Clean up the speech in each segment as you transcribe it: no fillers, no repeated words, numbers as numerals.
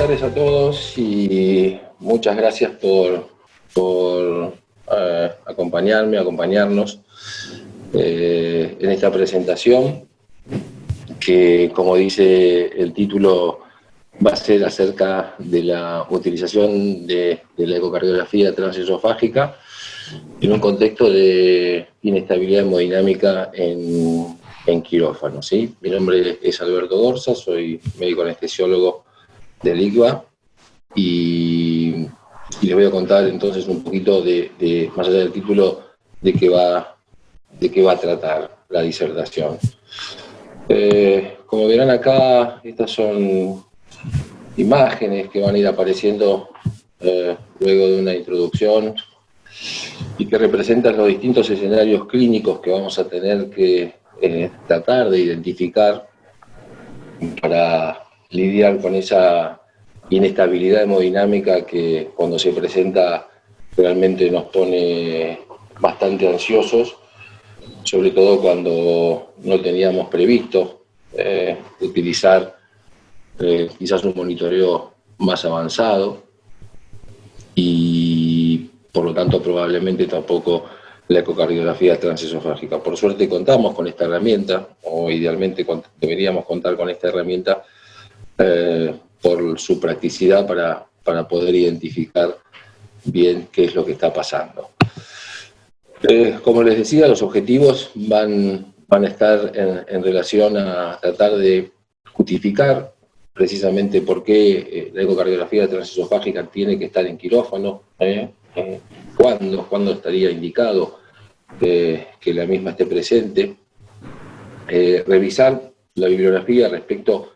tardes a todos y muchas gracias por acompañarnos en esta presentación que, como dice el título, va a ser acerca de la utilización de la ecocardiografía transesofágica en un contexto de inestabilidad hemodinámica en quirófano, ¿sí? Mi nombre es Alberto Dorsa, soy médico anestesiólogo del ICVA y les voy a contar entonces un poquito más allá del título, de qué va a tratar la disertación. Como verán acá, estas son imágenes que van a ir apareciendo luego de una introducción y que representan los distintos escenarios clínicos que vamos a tener que tratar de identificar para lidiar con esa inestabilidad hemodinámica que cuando se presenta realmente nos pone bastante ansiosos, sobre todo cuando no teníamos previsto utilizar quizás un monitoreo más avanzado y por lo tanto probablemente tampoco la ecocardiografía transesofágica. Por suerte contamos con esta herramienta, o idealmente deberíamos contar con esta herramienta por su practicidad para poder identificar bien qué es lo que está pasando. Como les decía, los objetivos van a estar en relación a tratar de justificar precisamente por qué la ecocardiografía transesofágica tiene que estar en quirófano, cuándo estaría indicado que la misma esté presente, revisar la bibliografía respecto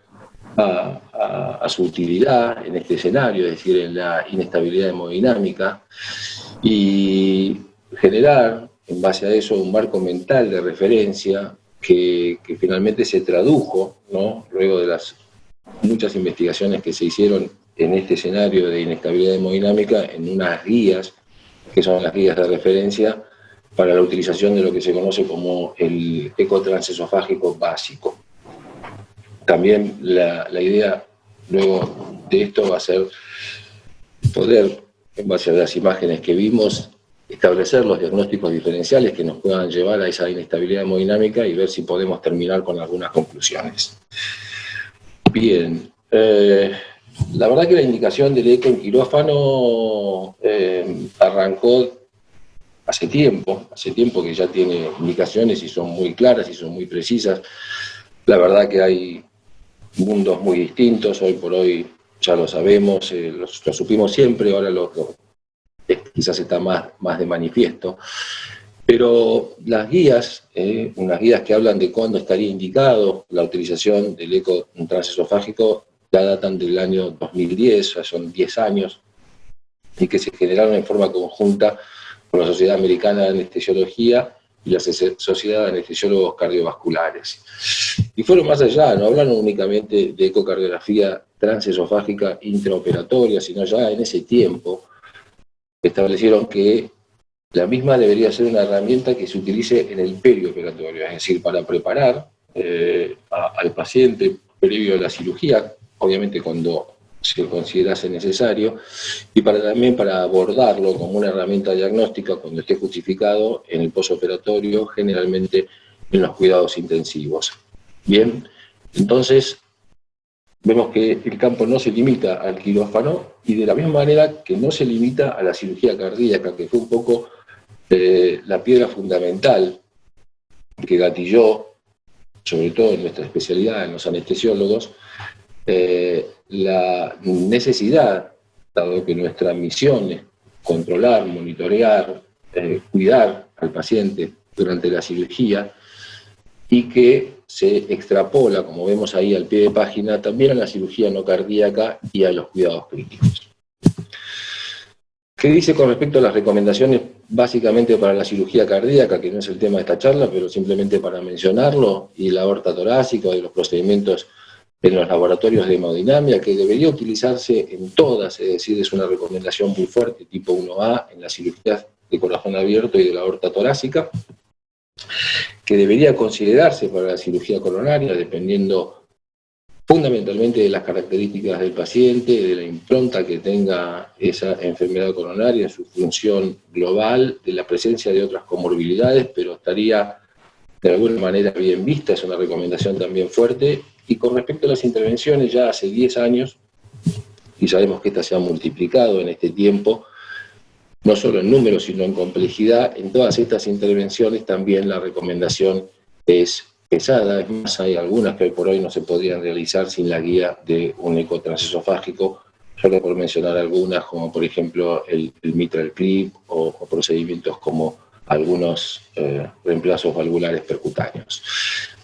a su utilidad en este escenario, es decir, en la inestabilidad hemodinámica, y generar, en base a eso, un marco mental de referencia que finalmente se tradujo, ¿no?, luego de las muchas investigaciones que se hicieron en este escenario de inestabilidad hemodinámica, en unas guías, que son las guías de referencia para la utilización de lo que se conoce como el ecotransesofágico básico. También la idea luego de esto va a ser poder, en base a las imágenes que vimos, establecer los diagnósticos diferenciales que nos puedan llevar a esa inestabilidad hemodinámica y ver si podemos terminar con algunas conclusiones. Bien, la verdad que la indicación del eco en quirófano arrancó hace tiempo que ya tiene indicaciones y son muy claras y son muy precisas. La verdad que hay mundos muy distintos, hoy por hoy ya lo sabemos, lo supimos siempre, ahora quizás está más de manifiesto. Pero las guías, unas guías que hablan de cuándo estaría indicado la utilización del eco transesofágico, ya datan del año 2010, ya son 10 años, y que se generaron en forma conjunta con la Sociedad Americana de Anestesiología y la Sociedad de Anestesiólogos Cardiovasculares. Y fueron más allá, no hablaron únicamente de ecocardiografía transesofágica intraoperatoria, sino ya en ese tiempo establecieron que la misma debería ser una herramienta que se utilice en el perioperatorio, es decir, para preparar al paciente previo a la cirugía, obviamente cuando se considerase necesario, y también para abordarlo como una herramienta diagnóstica cuando esté justificado en el posoperatorio, generalmente en los cuidados intensivos. Bien, entonces vemos que el campo no se limita al quirófano y de la misma manera que no se limita a la cirugía cardíaca, que fue un poco la piedra fundamental que gatilló, sobre todo en nuestra especialidad, en los anestesiólogos, la necesidad, dado que nuestra misión es controlar, monitorear, cuidar al paciente durante la cirugía, y que se extrapola, como vemos ahí al pie de página, también a la cirugía no cardíaca y a los cuidados críticos. ¿Qué dice con respecto a las recomendaciones básicamente para la cirugía cardíaca, que no es el tema de esta charla, pero simplemente para mencionarlo, y la aorta torácica y los procedimientos en los laboratorios de hemodinamia, que debería utilizarse en todas, es decir, es una recomendación muy fuerte, tipo 1A, en la cirugía de corazón abierto y de la aorta torácica, que debería considerarse para la cirugía coronaria, dependiendo fundamentalmente de las características del paciente, de la impronta que tenga esa enfermedad coronaria en su función global, de la presencia de otras comorbilidades, pero estaría de alguna manera bien vista, es una recomendación también fuerte. Y con respecto a las intervenciones, ya hace 10 años, y sabemos que estas se han multiplicado en este tiempo, no solo en número, sino en complejidad, en todas estas intervenciones también la recomendación es pesada. Es más, hay algunas que hoy por hoy no se podrían realizar sin la guía de un eco transesofágico, solo por mencionar algunas, como por ejemplo el mitral clip o procedimientos como algunos reemplazos valvulares percutáneos.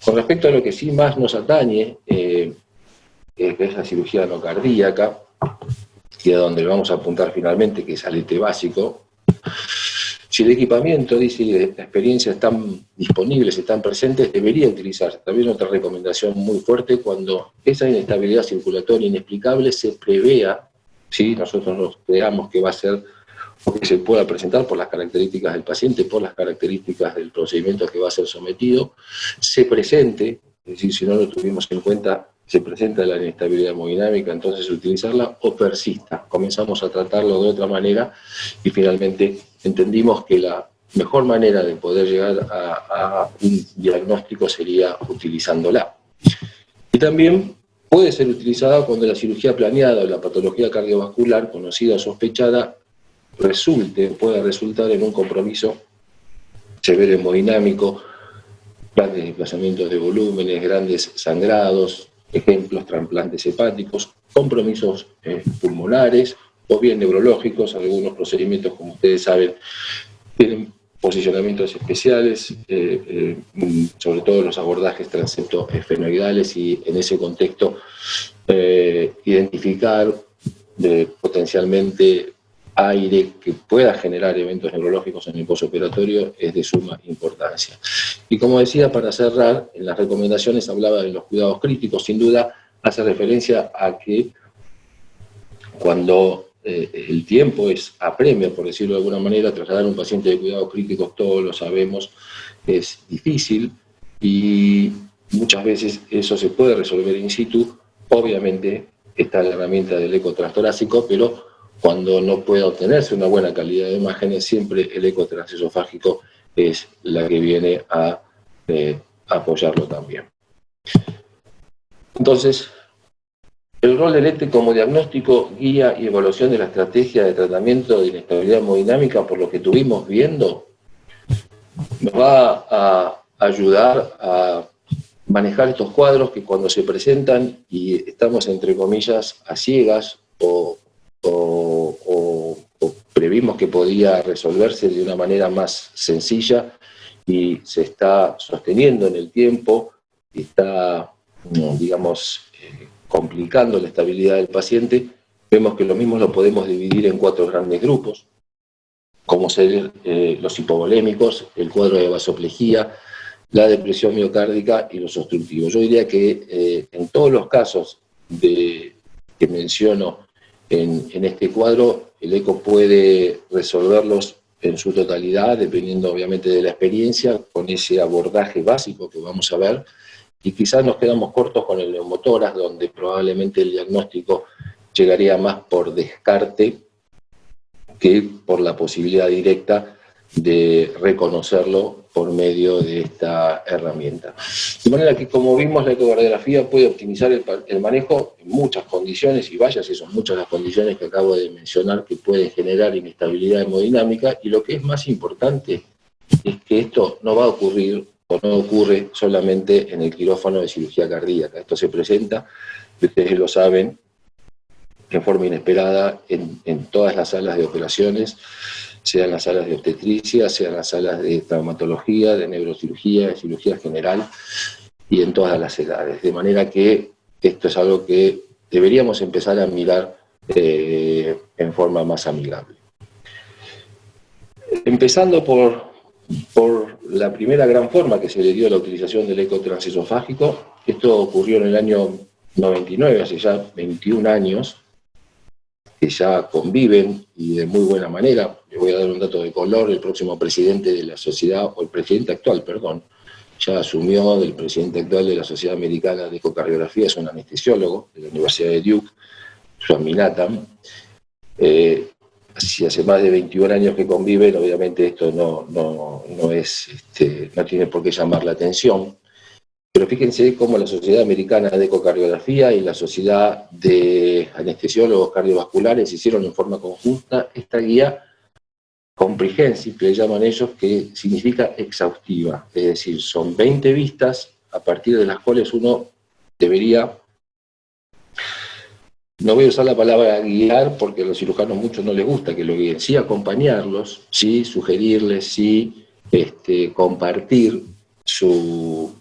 Con respecto a lo que sí más nos atañe, es la cirugía no cardíaca, y a donde vamos a apuntar finalmente, que es al ET básico. Si el equipamiento, dice, la experiencia están disponibles, están presentes, debería utilizarse. También otra recomendación muy fuerte, cuando esa inestabilidad circulatoria inexplicable se prevea, ¿sí? Nosotros nos creamos que va a ser o que se pueda presentar por las características del paciente, por las características del procedimiento que va a ser sometido, se presente, es decir, si no lo tuvimos en cuenta, se presenta la inestabilidad hemodinámica, entonces utilizarla, o persista. Comenzamos a tratarlo de otra manera y finalmente entendimos que la mejor manera de poder llegar a un diagnóstico sería utilizándola. Y también puede ser utilizada cuando la cirugía planeada o la patología cardiovascular conocida o sospechada pueda resultar en un compromiso severo hemodinámico, grandes desplazamientos de volúmenes, grandes sangrados, ejemplos, trasplantes hepáticos, compromisos pulmonares o bien neurológicos. Algunos procedimientos, como ustedes saben, tienen posicionamientos especiales, sobre todo los abordajes transeptoesfenoidales, y en ese contexto identificar potencialmente aire que pueda generar eventos neurológicos en el postoperatorio es de suma importancia. Y como decía, para cerrar, en las recomendaciones hablaba de los cuidados críticos. Sin duda hace referencia a que cuando el tiempo apremia, por decirlo de alguna manera, trasladar a un paciente de cuidados críticos, todos lo sabemos, es difícil, y muchas veces eso se puede resolver in situ. Obviamente está la herramienta del eco transtorácico, pero cuando no pueda obtenerse una buena calidad de imágenes, siempre el eco transesofágico es la que viene a apoyarlo también. Entonces, el rol del ET como diagnóstico, guía y evaluación de la estrategia de tratamiento de inestabilidad hemodinámica, por lo que estuvimos viendo, nos va a ayudar a manejar estos cuadros que cuando se presentan y estamos, entre comillas, a ciegas o previmos que podía resolverse de una manera más sencilla y se está sosteniendo en el tiempo, y está, digamos, complicando la estabilidad del paciente, vemos que lo mismo lo podemos dividir en 4 grandes grupos, como ser los hipovolémicos, el cuadro de vasoplejía, la depresión miocárdica y los obstructivos. Yo diría que en todos los casos que menciono en este cuadro, el eco puede resolverlos en su totalidad, dependiendo obviamente de la experiencia, con ese abordaje básico que vamos a ver, y quizás nos quedamos cortos con el neumotórax, donde probablemente el diagnóstico llegaría más por descarte que por la posibilidad directa de reconocerlo por medio de esta herramienta. De manera que, como vimos, la ecocardiografía puede optimizar el manejo en muchas condiciones, y vaya si son muchas las condiciones que acabo de mencionar que pueden generar inestabilidad hemodinámica, y lo que es más importante es que esto no va a ocurrir o no ocurre solamente en el quirófano de cirugía cardíaca. Esto se presenta, ustedes lo saben, en forma inesperada en todas las salas de operaciones, sean las salas de obstetricia, sean las salas de traumatología, de neurocirugía, de cirugía general, y en todas las edades. De manera que esto es algo que deberíamos empezar a mirar en forma más amigable. Empezando por la primera gran forma que se le dio a la utilización del eco transesofágico. Esto ocurrió en el año 99, hace ya 21 años, que ya conviven y de muy buena manera. Les voy a dar un dato de color: el próximo presidente de la sociedad, o el presidente actual, perdón, ya asumió, del presidente actual de la Sociedad Americana de Ecocardiografía, es un anestesiólogo de la Universidad de Duke, Joan Minatam. Si hace más de 21 años que conviven, obviamente esto no tiene por qué llamar la atención. Pero fíjense cómo la Sociedad Americana de Ecocardiografía y la Sociedad de Anestesiólogos Cardiovasculares hicieron en forma conjunta esta guía comprehensive, que le llaman ellos, que significa exhaustiva. Es decir, son 20 vistas a partir de las cuales uno debería, no voy a usar la palabra guiar porque a los cirujanos muchos no les gusta que lo guíen, sí acompañarlos, sí sugerirles, sí compartir su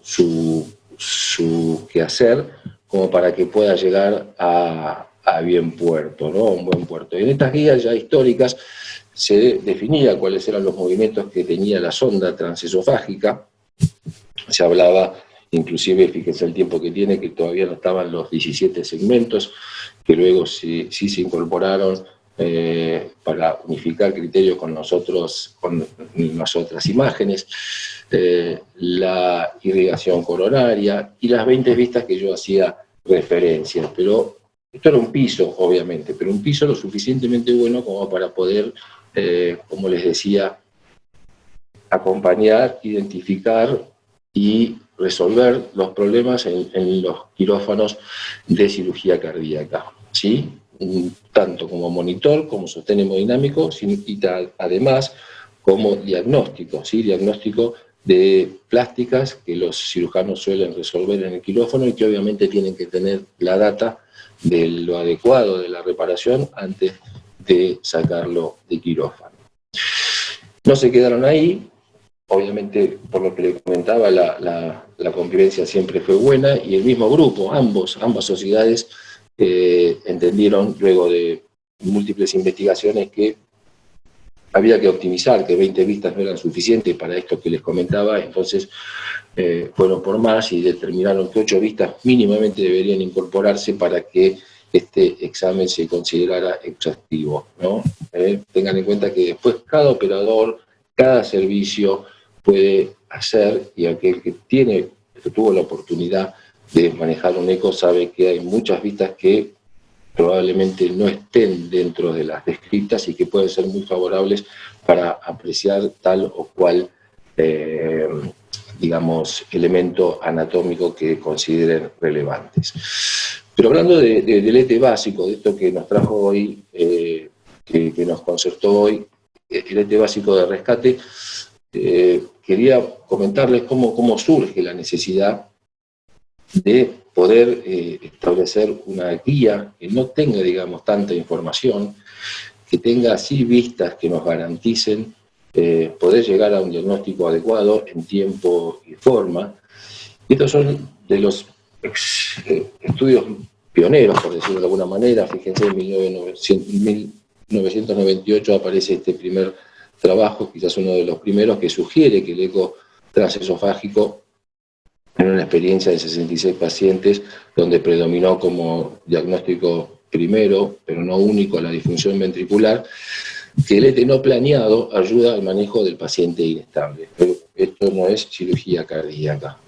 quehacer como para que pueda llegar a bien puerto, ¿no? Un buen puerto. Y en estas guías ya históricas se definía cuáles eran los movimientos que tenía la sonda transesofágica. Se hablaba, inclusive, fíjense el tiempo que tiene, que todavía no estaban los 17 segmentos, que luego sí se incorporaron para unificar criterios con las otras imágenes, la irrigación coronaria y las 20 vistas que yo hacía referencia. Pero esto era un piso, obviamente, pero un piso lo suficientemente bueno como para poder, como les decía, acompañar, identificar y resolver los problemas en los quirófanos de cirugía cardíaca, ¿sí? Tanto como monitor, como sostén hemodinámico, y además como diagnóstico, ¿sí? Diagnóstico de plásticas que los cirujanos suelen resolver en el quirófano y que obviamente tienen que tener la data de lo adecuado de la reparación antes de sacarlo de quirófano. No se quedaron ahí. Obviamente, por lo que le comentaba, la convivencia siempre fue buena y el mismo grupo, ambas sociedades, entendieron luego de múltiples investigaciones que había que optimizar, que 20 vistas no eran suficientes para esto que les comentaba, entonces fueron por más y determinaron que 8 vistas mínimamente deberían incorporarse para que este examen se considerara exhaustivo, ¿no? Tengan en cuenta que después cada operador, cada servicio puede hacer, y aquel que tuvo la oportunidad de manejar un eco sabe que hay muchas vistas que probablemente no estén dentro de las descritas y que pueden ser muy favorables para apreciar tal o cual, digamos, elemento anatómico que consideren relevantes. Pero hablando del ET básico, de esto que nos trajo hoy, que nos concertó hoy, el ET básico de rescate, quería comentarles cómo surge la necesidad de poder establecer una guía que no tenga, digamos, tanta información, que tenga así vistas que nos garanticen poder llegar a un diagnóstico adecuado en tiempo y forma. Y estos son de los estudios pioneros, por decirlo de alguna manera. Fíjense, en 1998 aparece este primer trabajo, quizás uno de los primeros, que sugiere que el eco transesofágico, en una experiencia de 66 pacientes, donde predominó como diagnóstico primero, pero no único, la disfunción ventricular, que el ET no planeado ayuda al manejo del paciente inestable. Pero esto no es cirugía cardíaca.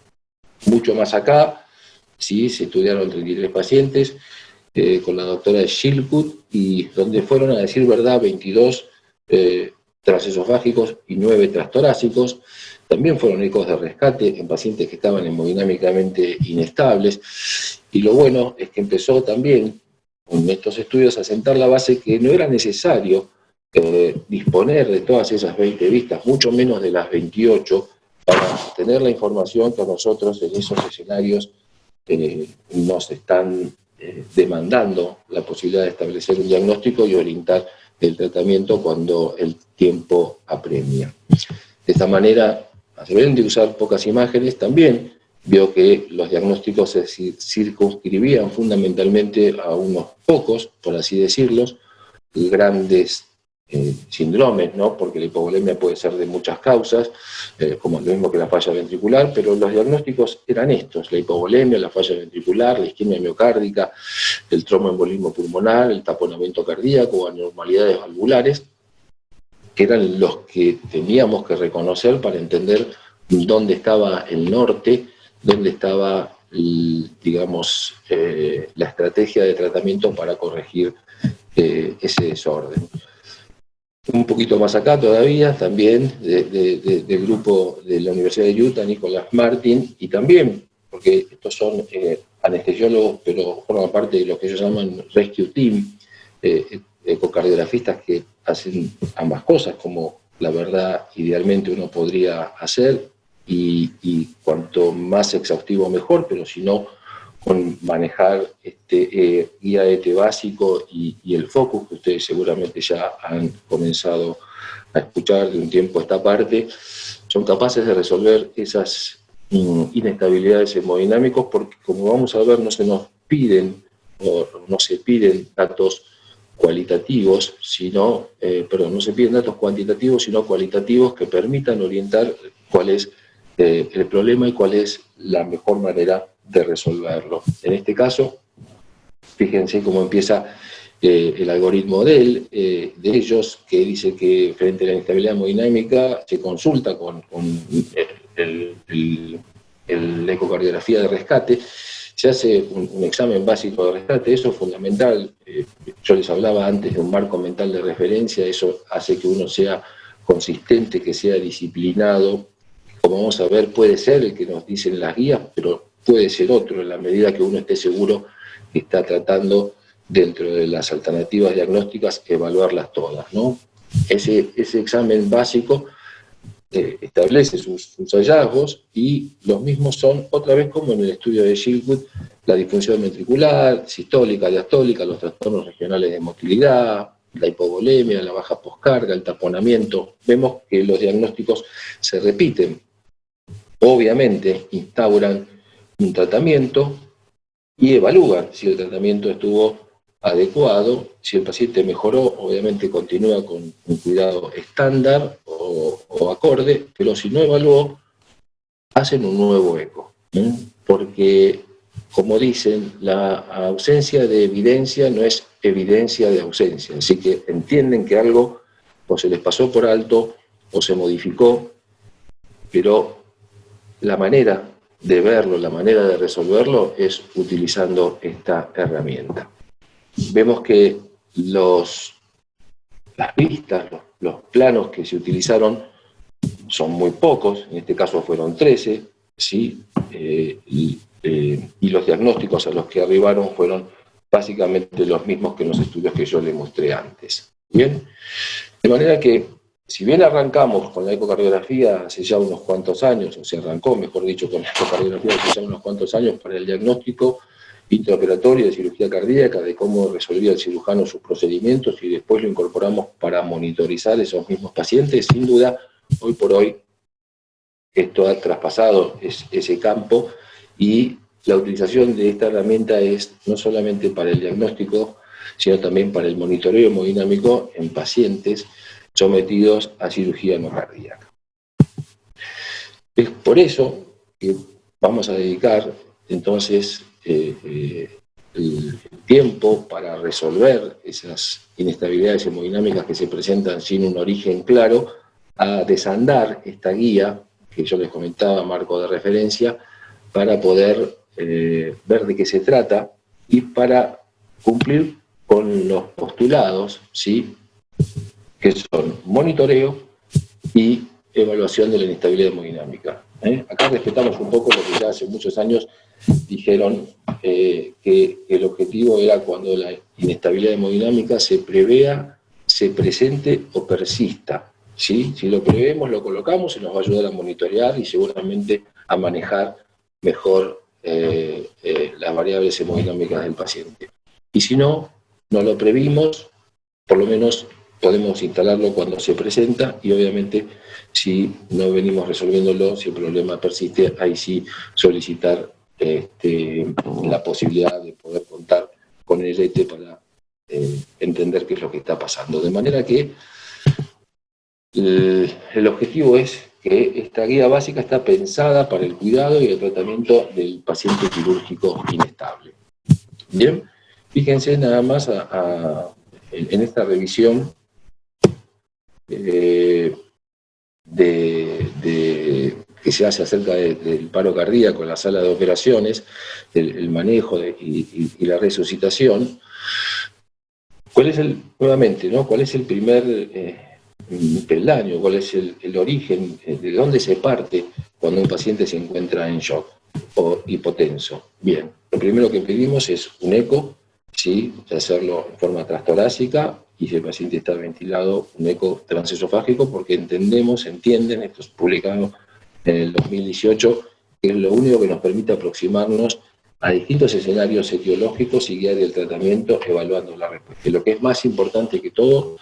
Mucho más acá, sí, se estudiaron 33 pacientes con la doctora Shilkut, y donde fueron, a decir verdad, 22 transesofágicos y 9 transtorácicos. También fueron ecos de rescate en pacientes que estaban hemodinámicamente inestables. Y lo bueno es que empezó también con estos estudios a sentar la base que no era necesario disponer de todas esas 20 vistas, mucho menos de las 28, para tener la información que a nosotros en esos escenarios nos están demandando la posibilidad de establecer un diagnóstico y orientar el tratamiento cuando el tiempo apremia. De esta manera, a saber de usar pocas imágenes, también vio que los diagnósticos se circunscribían fundamentalmente a unos pocos, por así decirlos, grandes síndromes, ¿no? Porque la hipovolemia puede ser de muchas causas, como lo mismo que la falla ventricular, pero los diagnósticos eran estos: la hipovolemia, la falla ventricular, la isquemia miocárdica, el tromboembolismo pulmonar, el taponamiento cardíaco o anormalidades valvulares, que eran los que teníamos que reconocer para entender dónde estaba el norte, dónde estaba, digamos, la estrategia de tratamiento para corregir ese desorden. Un poquito más acá todavía, también del grupo de la Universidad de Utah, Nicholas Martin, y también, porque estos son anestesiólogos, pero forman parte de lo que ellos llaman Rescue Team, ecocardiografistas que hacen ambas cosas, como la verdad idealmente uno podría hacer, y cuanto más exhaustivo mejor, pero si no, con manejar guía ET básico y el focus, que ustedes seguramente ya han comenzado a escuchar de un tiempo a esta parte, son capaces de resolver esas inestabilidades hemodinámicas, porque como vamos a ver, no se nos piden, o no se piden datos cualitativos, sino, no se piden datos cuantitativos, sino cualitativos que permitan orientar cuál es el problema y cuál es la mejor manera de resolverlo. En este caso, fíjense cómo empieza el algoritmo de ellos, que dice que frente a la inestabilidad hemodinámica se consulta con la ecocardiografía de rescate, se hace un examen básico de rescate, eso es fundamental. Yo les hablaba antes de un marco mental de referencia, eso hace que uno sea consistente, que sea disciplinado. Como vamos a ver, puede ser el que nos dicen las guías, pero puede ser otro, en la medida que uno esté seguro que está tratando, dentro de las alternativas diagnósticas, evaluarlas todas, ¿no? Ese examen básico establece sus hallazgos, y los mismos son, otra vez como en el estudio de Shieldwood, la disfunción ventricular, sistólica, diastólica, los trastornos regionales de motilidad, la hipovolemia, la baja poscarga, el taponamiento. Vemos que los diagnósticos se repiten. Obviamente instauran un tratamiento y evalúan si el tratamiento estuvo adecuado. Si el paciente mejoró, obviamente continúa con un cuidado estándar o acorde, pero si no evaluó, hacen un nuevo eco. Porque, como dicen, la ausencia de evidencia no es evidencia de ausencia. Así que entienden que algo o se les pasó por alto o se modificó, pero la manera de verlo, la manera de resolverlo es utilizando esta herramienta. Vemos que las vistas, los planos que se utilizaron son muy pocos, en este caso fueron 13, ¿sí? Y los diagnósticos a los que arribaron fueron básicamente los mismos que en los estudios que yo les mostré antes. ¿Bien? De manera que, si bien arrancamos con la ecocardiografía hace ya unos cuantos años, o se arrancó, mejor dicho, con la ecocardiografía hace ya unos cuantos años para el diagnóstico intraoperatorio de cirugía cardíaca, de cómo resolvía el cirujano sus procedimientos, y después lo incorporamos para monitorizar esos mismos pacientes, sin duda, hoy por hoy, esto ha traspasado ese campo, y la utilización de esta herramienta es no solamente para el diagnóstico, sino también para el monitoreo hemodinámico en pacientes sometidos a cirugía no cardíaca. Es por eso que vamos a dedicar entonces el tiempo para resolver esas inestabilidades hemodinámicas que se presentan sin un origen claro, a desandar esta guía que yo les comentaba, marco de referencia, para poder ver de qué se trata y para cumplir con los postulados, ¿sí?, que son monitoreo y evaluación de la inestabilidad hemodinámica. Acá respetamos un poco lo que ya hace muchos años dijeron, que el objetivo era cuando la inestabilidad hemodinámica se prevea, se presente o persista. ¿Sí? Si lo preveemos, lo colocamos y nos va a ayudar a monitorear y seguramente a manejar mejor las variables hemodinámicas del paciente. Y si no, no lo previmos, por lo menos podemos instalarlo cuando se presenta, y obviamente si no venimos resolviéndolo, si el problema persiste, ahí sí solicitar la posibilidad de poder contar con el ET para entender qué es lo que está pasando. De manera que el objetivo es que esta guía básica está pensada para el cuidado y el tratamiento del paciente quirúrgico inestable. Bien, fíjense nada más en esta revisión de que se hace acerca del paro cardíaco en la sala de operaciones, el manejo y la resucitación. ¿Cuál es nuevamente, ¿no? ¿Cuál es el primer peldaño? ¿Cuál es el origen? ¿De dónde se parte cuando un paciente se encuentra en shock o hipotenso? Bien, lo primero que pedimos es un eco, ¿sí? Hacerlo en forma transtorácica, y si el paciente está ventilado, un eco transesofágico, porque entienden, esto es publicado en el 2018, que es lo único que nos permite aproximarnos a distintos escenarios etiológicos y guiar el tratamiento evaluando la respuesta. Y lo que es más importante que todo,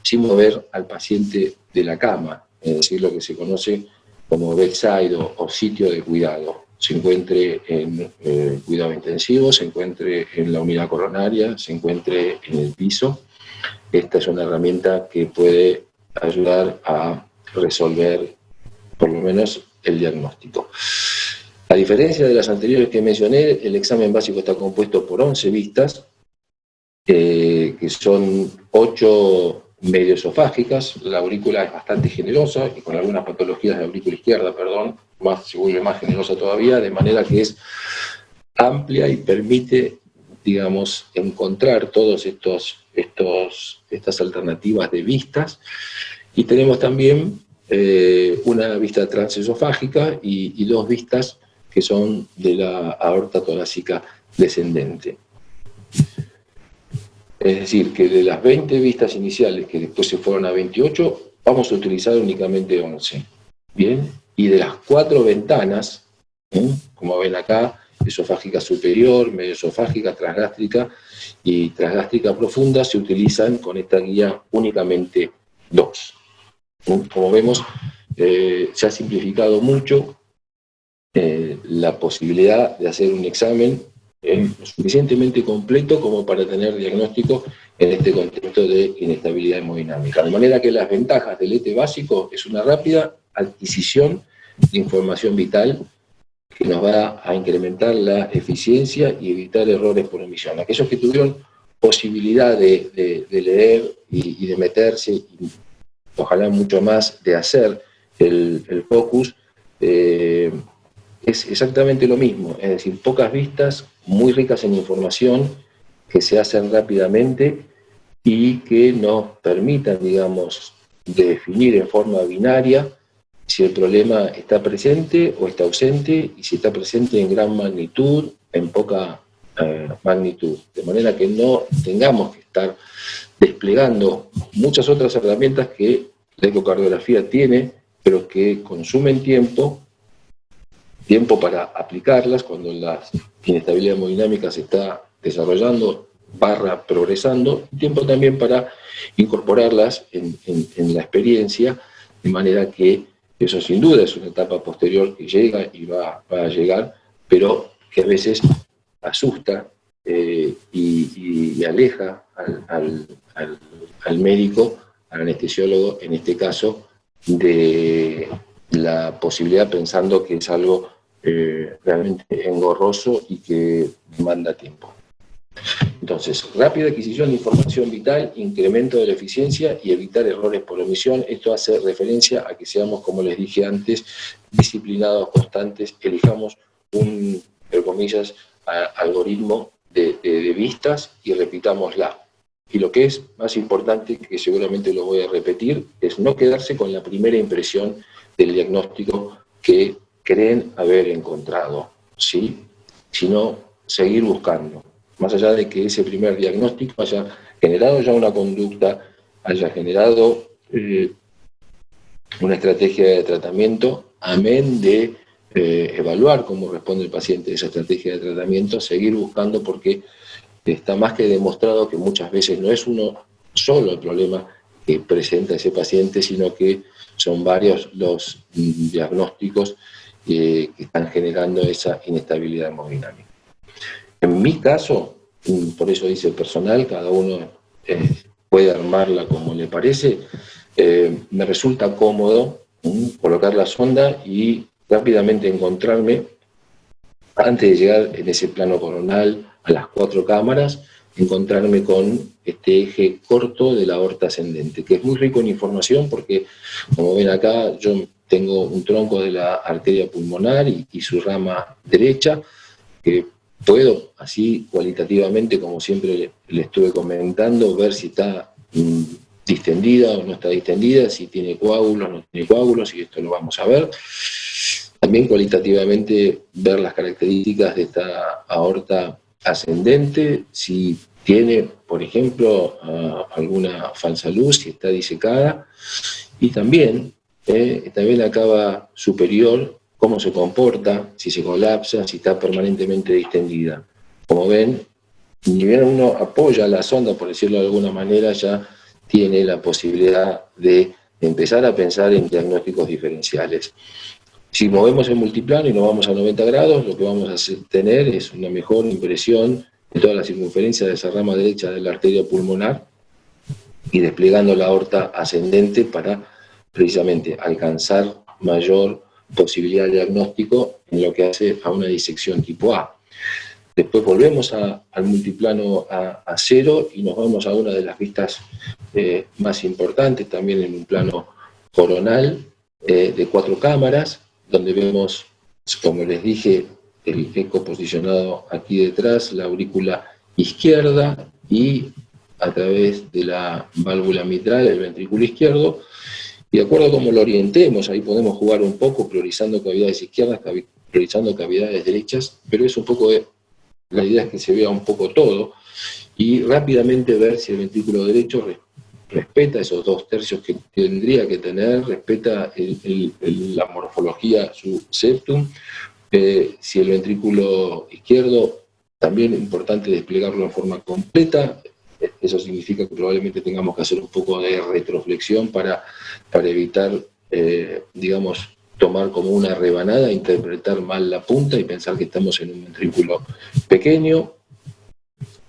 sin mover al paciente de la cama, es decir, lo que se conoce como bedside o sitio de cuidado. Se encuentre en cuidado intensivo, se encuentre en la unidad coronaria, se encuentre en el piso. Esta es una herramienta que puede ayudar a resolver por lo menos el diagnóstico. A diferencia de las anteriores que mencioné, el examen básico está compuesto por 11 vistas, que son 8 medioesofágicas. La aurícula es bastante generosa, y con algunas patologías de aurícula izquierda, se vuelve más generosa todavía, de manera que es amplia y permite, digamos, encontrar todas estas alternativas de vistas. Y tenemos también una vista transesofágica y 2 vistas que son de la aorta torácica descendente. Es decir, que de las 20 vistas iniciales, que después se fueron a 28, vamos a utilizar únicamente 11. Bien, y de las 4 ventanas, como ven acá, esofágica superior, medioesofágica, transgástrica y transgástrica profunda, se utilizan con esta guía únicamente 2. Como vemos, se ha simplificado mucho la posibilidad de hacer un examen suficientemente completo como para tener diagnóstico en este contexto de inestabilidad hemodinámica. De manera que las ventajas del ET básico es una rápida adquisición de información vital que nos va a incrementar la eficiencia y evitar errores por omisión. Aquellos que tuvieron posibilidad de leer y de meterse, y ojalá mucho más de hacer el focus, es exactamente lo mismo, es decir, pocas vistas, muy ricas en información, que se hacen rápidamente y que nos permitan, digamos, definir en forma binaria si el problema está presente o está ausente, y si está presente en gran magnitud, en poca magnitud. De manera que no tengamos que estar desplegando muchas otras herramientas que la ecocardiografía tiene, pero que consumen tiempo para aplicarlas cuando la inestabilidad hemodinámica se está desarrollando, progresando, y tiempo también para incorporarlas en la experiencia, de manera que eso sin duda es una etapa posterior que llega y va a llegar, pero que a veces asusta y aleja al médico, al anestesiólogo, en este caso, de la posibilidad, pensando que es algo realmente engorroso y que demanda tiempo. Entonces, rápida adquisición de información vital, incremento de la eficiencia y evitar errores por omisión. Esto hace referencia a que seamos, como les dije antes, disciplinados, constantes, elijamos un, entre comillas, algoritmo de vistas y repitámosla. Y lo que es más importante, que seguramente lo voy a repetir, es no quedarse con la primera impresión del diagnóstico que creen haber encontrado, ¿sí? Sino seguir buscando. Más allá de que ese primer diagnóstico haya generado ya una conducta, haya generado una estrategia de tratamiento, amén de evaluar cómo responde el paciente a esa estrategia de tratamiento, seguir buscando, porque está más que demostrado que muchas veces no es uno solo el problema que presenta ese paciente, sino que son varios los diagnósticos que están generando esa inestabilidad hemodinámica. En mi caso, por eso dice personal, cada uno puede armarla como le parece, me resulta cómodo colocar la sonda y rápidamente encontrarme, antes de llegar en ese plano coronal a las 4 cámaras, encontrarme con este eje corto de la aorta ascendente, que es muy rico en información porque, como ven acá, yo tengo un tronco de la arteria pulmonar y su rama derecha, que puedo, así cualitativamente, como siempre le estuve comentando, ver si está distendida o no está distendida, si tiene coágulos, no tiene coágulos, y esto lo vamos a ver. También cualitativamente ver las características de esta aorta ascendente, si tiene, por ejemplo, alguna falsa luz, si está disecada, y también la cava superior, cómo se comporta, si se colapsa, si está permanentemente distendida. Como ven, ni bien uno apoya la sonda, por decirlo de alguna manera, ya tiene la posibilidad de empezar a pensar en diagnósticos diferenciales. Si movemos el multiplano y nos vamos a 90 grados, lo que vamos a tener es una mejor impresión de toda la circunferencia de esa rama derecha de la arteria pulmonar y desplegando la aorta ascendente para precisamente alcanzar mayor posibilidad de diagnóstico en lo que hace a una disección tipo A. Después volvemos al multiplano a cero y nos vamos a una de las vistas más importantes, también en un plano coronal, de 4 cámaras, donde vemos, como les dije, el eco posicionado aquí detrás, la aurícula izquierda y a través de la válvula mitral, el ventrículo izquierdo, y de acuerdo a cómo lo orientemos, ahí podemos jugar un poco, priorizando cavidades izquierdas, priorizando cavidades derechas, pero es un poco la idea es que se vea un poco todo, y rápidamente ver si el ventrículo derecho respeta esos 2/3 que tendría que tener, respeta la morfología, su septum, si el ventrículo izquierdo, también es importante desplegarlo en forma completa. Eso significa que probablemente tengamos que hacer un poco de retroflexión para evitar, digamos, tomar como una rebanada, interpretar mal la punta y pensar que estamos en un ventrículo pequeño.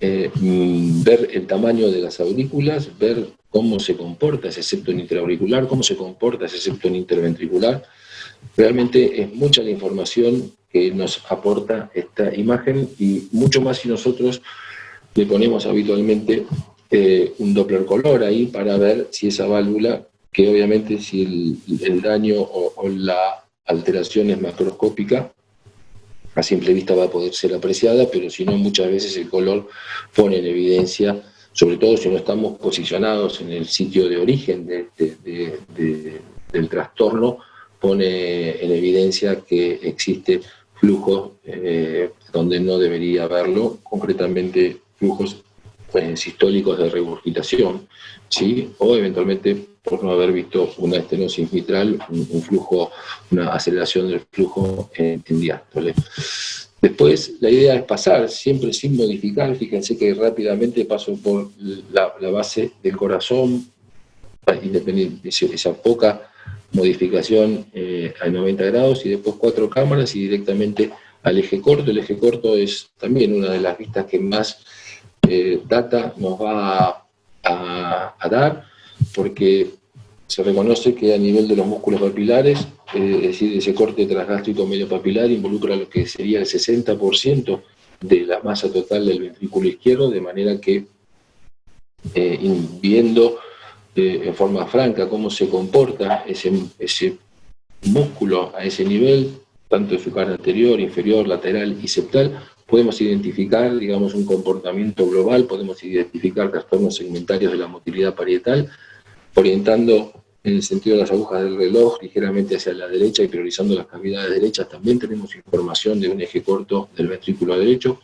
Ver el tamaño de las aurículas, ver cómo se comporta ese septum interauricular, cómo se comporta ese septum interventricular. Realmente es mucha la información que nos aporta esta imagen, y mucho más si nosotros le ponemos habitualmente un Doppler color ahí para ver si esa válvula, que obviamente si el daño o la alteración es macroscópica, a simple vista va a poder ser apreciada, pero si no, muchas veces el color pone en evidencia, sobre todo si no estamos posicionados en el sitio de origen del trastorno, pone en evidencia que existe flujos donde no debería haberlo, concretamente flujos sistólicos de regurgitación, ¿sí? O eventualmente por no haber visto una estenosis mitral, un flujo, una aceleración del flujo en diástole. Después, la idea es pasar, siempre sin modificar. Fíjense que rápidamente paso por la base del corazón, independiente de esa poca modificación a 90 grados, y después 4 cámaras y directamente al eje corto. El eje corto es también una de las vistas que más data nos va a dar, porque se reconoce que a nivel de los músculos papilares, es decir, ese corte transgástrico medio papilar involucra lo que sería el 60% de la masa total del ventrículo izquierdo, de manera que viendo en forma franca cómo se comporta ese músculo a ese nivel, tanto de su cara anterior, inferior, lateral y septal, podemos identificar, digamos, un comportamiento global, podemos identificar trastornos segmentarios de la motilidad parietal, orientando en el sentido de las agujas del reloj ligeramente hacia la derecha y priorizando las cavidades derechas. También tenemos información de un eje corto del ventrículo derecho,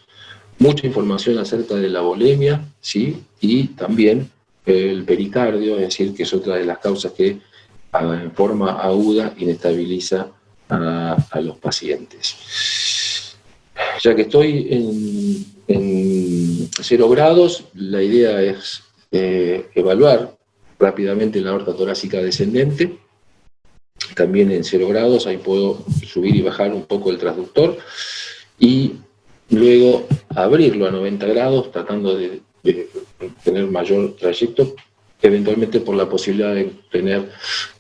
mucha información acerca de la volemia, ¿sí? Y también el pericardio, es decir, que es otra de las causas que en forma aguda inestabiliza a los pacientes. Ya que estoy en 0 grados, la idea es evaluar rápidamente la aorta torácica descendente. También en 0 grados, ahí puedo subir y bajar un poco el transductor, y luego abrirlo a 90 grados, tratando de tener mayor trayecto, eventualmente por la posibilidad de tener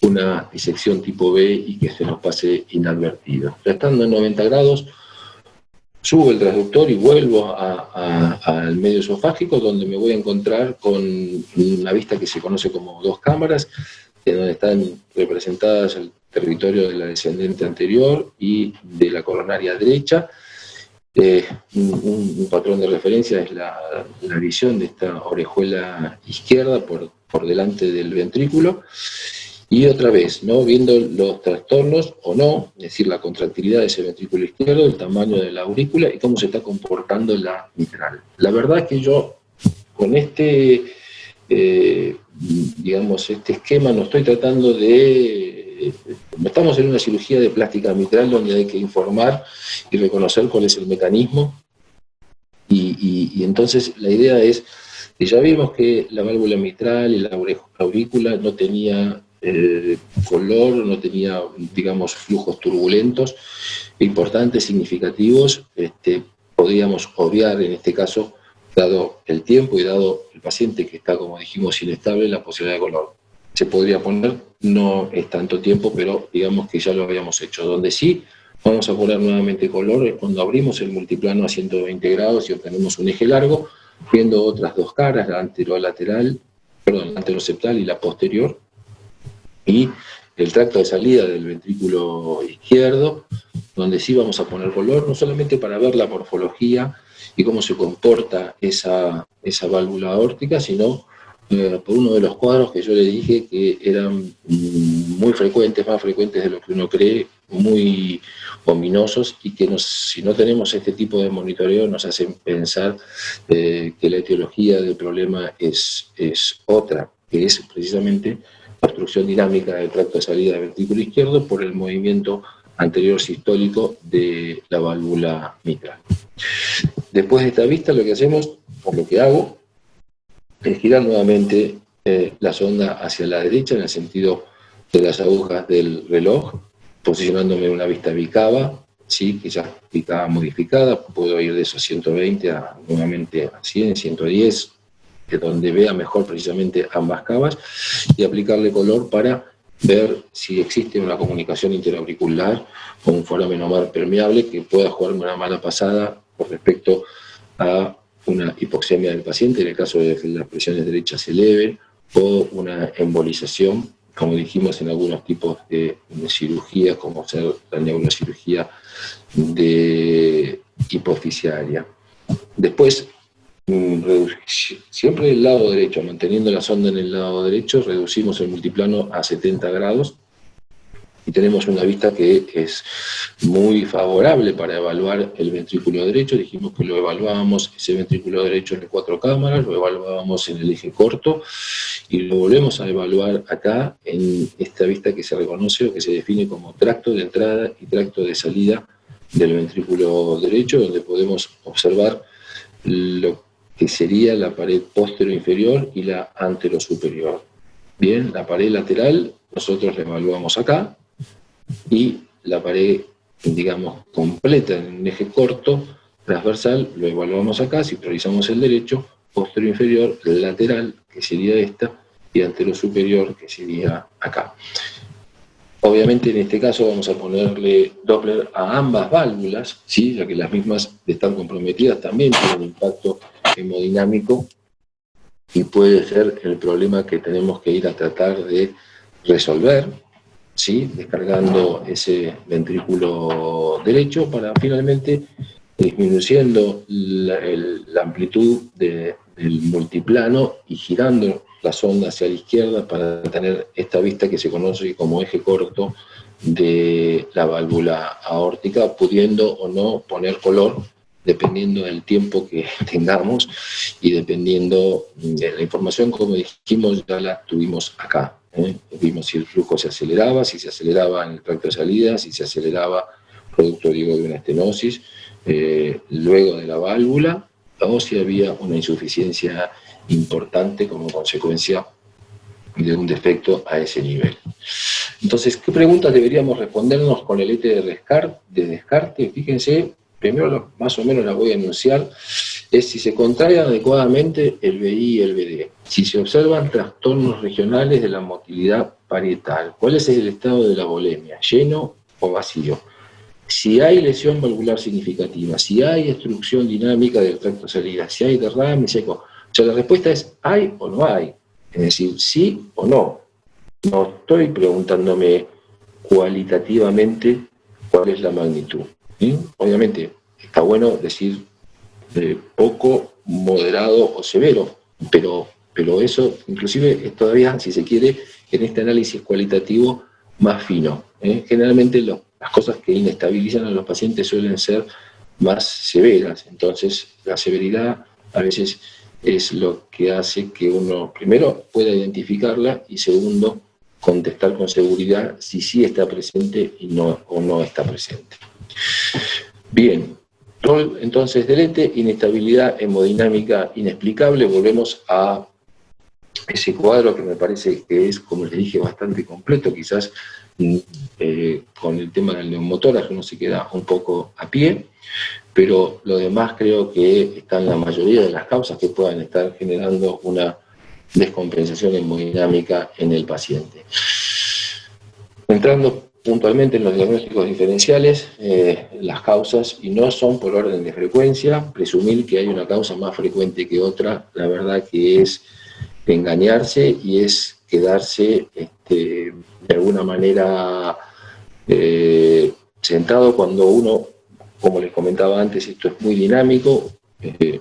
una disección tipo B y que se nos pase inadvertido. Ya estando en 90 grados, subo el transductor y vuelvo al medio esofágico, donde me voy a encontrar con una vista que se conoce como 2 cámaras, en donde están representadas el territorio de la descendente anterior y de la coronaria derecha. Un patrón de referencia es la visión de esta orejuela izquierda por delante del ventrículo. Y otra vez, ¿no? Viendo los trastornos o no, es decir, la contractilidad de ese ventrículo izquierdo, el tamaño de la aurícula y cómo se está comportando la mitral. La verdad es que yo con este esquema no estoy tratando de... No estamos en una cirugía de plástica mitral donde hay que informar y reconocer cuál es el mecanismo. Y entonces la idea es que ya vimos que la válvula mitral y la aurícula no tenía color, no tenía, digamos, flujos turbulentos importantes, significativos. Podríamos obviar en este caso, dado el tiempo y dado el paciente que está, como dijimos, inestable, la posibilidad de color. Se podría poner, no es tanto tiempo, pero digamos que ya lo habíamos hecho. Donde sí vamos a poner nuevamente color es cuando abrimos el multiplano a 120 grados y obtenemos un eje largo, viendo otras dos caras, la anterolateral, perdón, la anteroseptal y la posterior, y el tracto de salida del ventrículo izquierdo, donde sí vamos a poner color, no solamente para ver la morfología y cómo se comporta esa válvula aórtica, sino por uno de los cuadros que yo le dije que eran muy frecuentes, más frecuentes de lo que uno cree, muy ominosos, y que si no tenemos este tipo de monitoreo nos hacen pensar que la etiología del problema es otra, que es precisamente la obstrucción dinámica del tracto de salida del ventrículo izquierdo por el movimiento anterior sistólico de la válvula mitral. Después de esta vista, lo que hacemos, o lo que hago, es girar nuevamente la sonda hacia la derecha en el sentido de las agujas del reloj, posicionándome en una vista bicava, ¿sí? Que ya bicava modificada, puedo ir de esos 120 a nuevamente a 100, 110, que donde vea mejor precisamente ambas cavas, y aplicarle color para ver si existe una comunicación interauricular con un foramen omar permeable que pueda jugarme una mala pasada con respecto a una hipoxemia del paciente, en el caso de que las presiones derechas se eleven, o una embolización, como dijimos en algunos tipos de cirugías, como ser la neurocirugía de hipoficiaria. Después, siempre del lado derecho, manteniendo la sonda en el lado derecho, reducimos el multiplano a 70 grados y tenemos una vista que es muy favorable para evaluar el ventrículo derecho. Dijimos que lo evaluábamos, ese ventrículo derecho, en 4 cámaras, lo evaluábamos en el eje corto y lo volvemos a evaluar acá en esta vista que se reconoce o que se define como tracto de entrada y tracto de salida del ventrículo derecho, donde podemos observar lo que sería la pared posterior-inferior y la antero-superior. Bien, la pared lateral nosotros la evaluamos acá, y la pared, digamos, completa en un eje corto, transversal, lo evaluamos acá. Si priorizamos el derecho, posterior-inferior, lateral, que sería esta, y antero-superior, que sería acá. Obviamente en este caso vamos a ponerle Doppler a ambas válvulas, ¿sí? Ya que las mismas están comprometidas, también tienen impacto hemodinámico y puede ser el problema que tenemos que ir a tratar de resolver, ¿sí? Descargando ese ventrículo derecho para finalmente disminuyendo la amplitud del multiplano y girando la sonda hacia la izquierda para tener esta vista que se conoce como eje corto de la válvula aórtica, pudiendo o no poner color dependiendo del tiempo que tengamos y dependiendo de la información, como dijimos, ya la tuvimos acá. Vimos si el flujo se aceleraba, si se aceleraba en el tracto de salida, si se aceleraba producto, digo, de una estenosis, luego de la válvula, o si había una insuficiencia importante como consecuencia de un defecto a ese nivel. Entonces, ¿qué preguntas deberíamos respondernos con el ET de descarte? Fíjense, primero más o menos la voy a enunciar, es si se contrae adecuadamente el BI y el BD, si se observan trastornos regionales de la motilidad parietal, cuál es el estado de la volemia, lleno o vacío, si hay lesión valvular significativa, si hay obstrucción dinámica del tracto de salida, si hay derrame seco. O sea, la respuesta es ¿hay o no hay? Es decir, sí o no. no estoy preguntándome cualitativamente cuál es la magnitud. ¿Sí? Obviamente, está bueno decir poco, moderado o severo, pero eso inclusive es todavía, si se quiere, en este análisis cualitativo más fino. Generalmente las cosas que inestabilizan a los pacientes suelen ser más severas, entonces la severidad a veces es lo que hace que uno, primero, pueda identificarla y segundo, contestar con seguridad si sí está presente o no está presente. Bien, rol entonces del ente, inestabilidad hemodinámica inexplicable. Volvemos a ese cuadro que me parece que es, como les dije, bastante completo, quizás con el tema del neumotórax uno se queda un poco a pie, pero lo demás creo que está en la mayoría de las causas que puedan estar generando una descompensación hemodinámica en el paciente. Entrando puntualmente en los diagnósticos diferenciales, las causas, y no son por orden de frecuencia, presumir que hay una causa más frecuente que otra, la verdad que es engañarse y es quedarse de alguna manera sentado cuando uno, como les comentaba antes, esto es muy dinámico.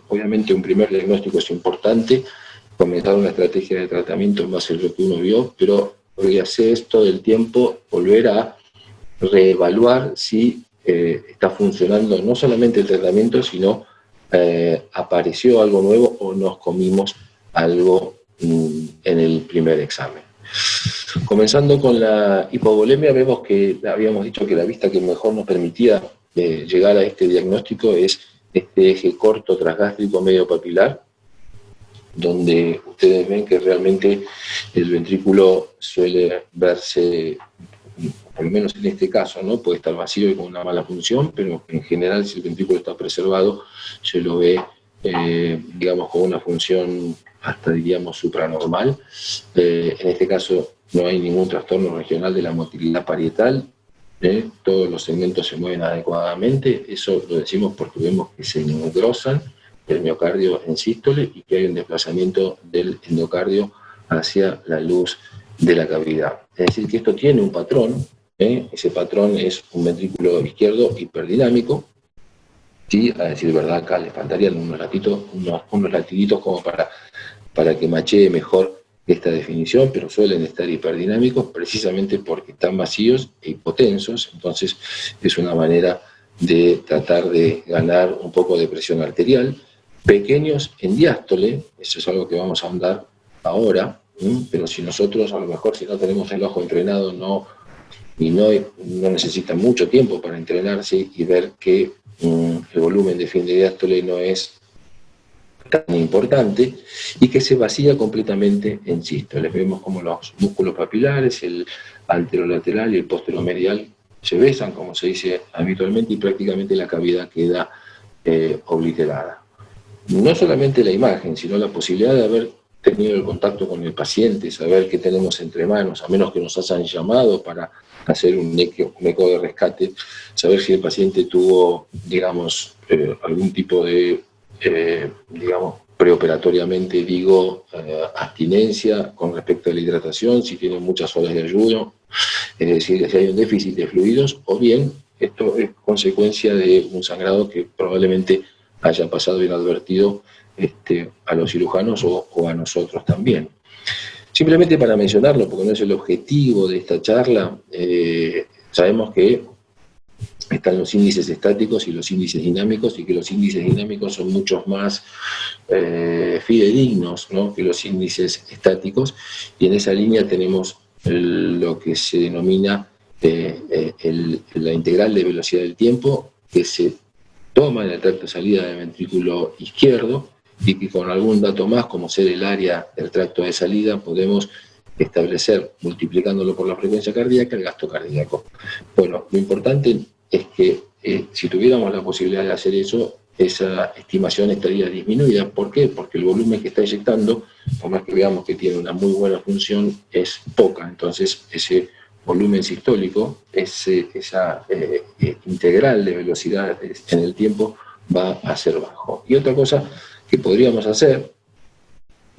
Obviamente un primer diagnóstico es importante, comenzar una estrategia de tratamiento en base a lo que uno vio, pero lo que hace es todo el tiempo volver a reevaluar si está funcionando no solamente el tratamiento, sino apareció algo nuevo o nos comimos algo en el primer examen. Comenzando con la hipovolemia, vemos que habíamos dicho que la vista que mejor nos permitía llegar a este diagnóstico es este eje corto transgástrico medio papilar, donde ustedes ven que realmente el ventrículo suele verse, por lo menos en este caso, ¿no? Puede estar vacío y con una mala función, pero en general si el ventrículo está preservado, se lo ve, digamos, con una función hasta, diríamos, supranormal. En este caso no hay ningún trastorno regional de la motilidad parietal, todos los segmentos se mueven adecuadamente, eso lo decimos porque vemos que se engrosan el miocardio en sístole y que hay un desplazamiento del endocardio hacia la luz de la cavidad. Es decir, que esto tiene un patrón, ese patrón es un ventrículo izquierdo hiperdinámico. Sí, a decir verdad, acá les faltarían unos latiditos como para que machee mejor esta definición, pero suelen estar hiperdinámicos precisamente porque están vacíos e hipotensos, entonces es una manera de tratar de ganar un poco de presión arterial. Pequeños en diástole, eso es algo que vamos a ahondar ahora, pero si nosotros, a lo mejor si no tenemos el ojo entrenado, no necesita mucho tiempo para entrenarse y ver que el volumen de fin de diástole no es tan importante y que se vacía completamente en sístoles. Vemos como los músculos papilares, el anterolateral y el posteromedial se besan, como se dice habitualmente, y prácticamente la cavidad queda obliterada. No solamente la imagen, sino la posibilidad de haber tenido el contacto con el paciente, saber qué tenemos entre manos, a menos que nos hayan llamado para hacer un eco de rescate, saber si el paciente tuvo, digamos, algún tipo de, digamos, preoperatoriamente, abstinencia con respecto a la hidratación, si tiene muchas horas de ayuno, es decir, si hay un déficit de fluidos, o bien esto es consecuencia de un sangrado que probablemente haya pasado inadvertido a los cirujanos o a nosotros también. Simplemente para mencionarlo, porque no es el objetivo de esta charla, sabemos que están los índices estáticos y los índices dinámicos, y que los índices dinámicos son muchos más fidedignos, ¿no?, que los índices estáticos, y en esa línea tenemos lo que se denomina la integral de velocidad del tiempo, que se toma en el tracto de salida del ventrículo izquierdo, y que con algún dato más, como ser el área del tracto de salida, podemos establecer, multiplicándolo por la frecuencia cardíaca, el gasto cardíaco. Bueno, lo importante es que si tuviéramos la posibilidad de hacer eso, esa estimación estaría disminuida. ¿Por qué? Porque el volumen que está inyectando, por más que veamos que tiene una muy buena función, es poca. Entonces, ese volumen sistólico, esa integral de velocidad en el tiempo va a ser bajo. Y otra cosa que podríamos hacer,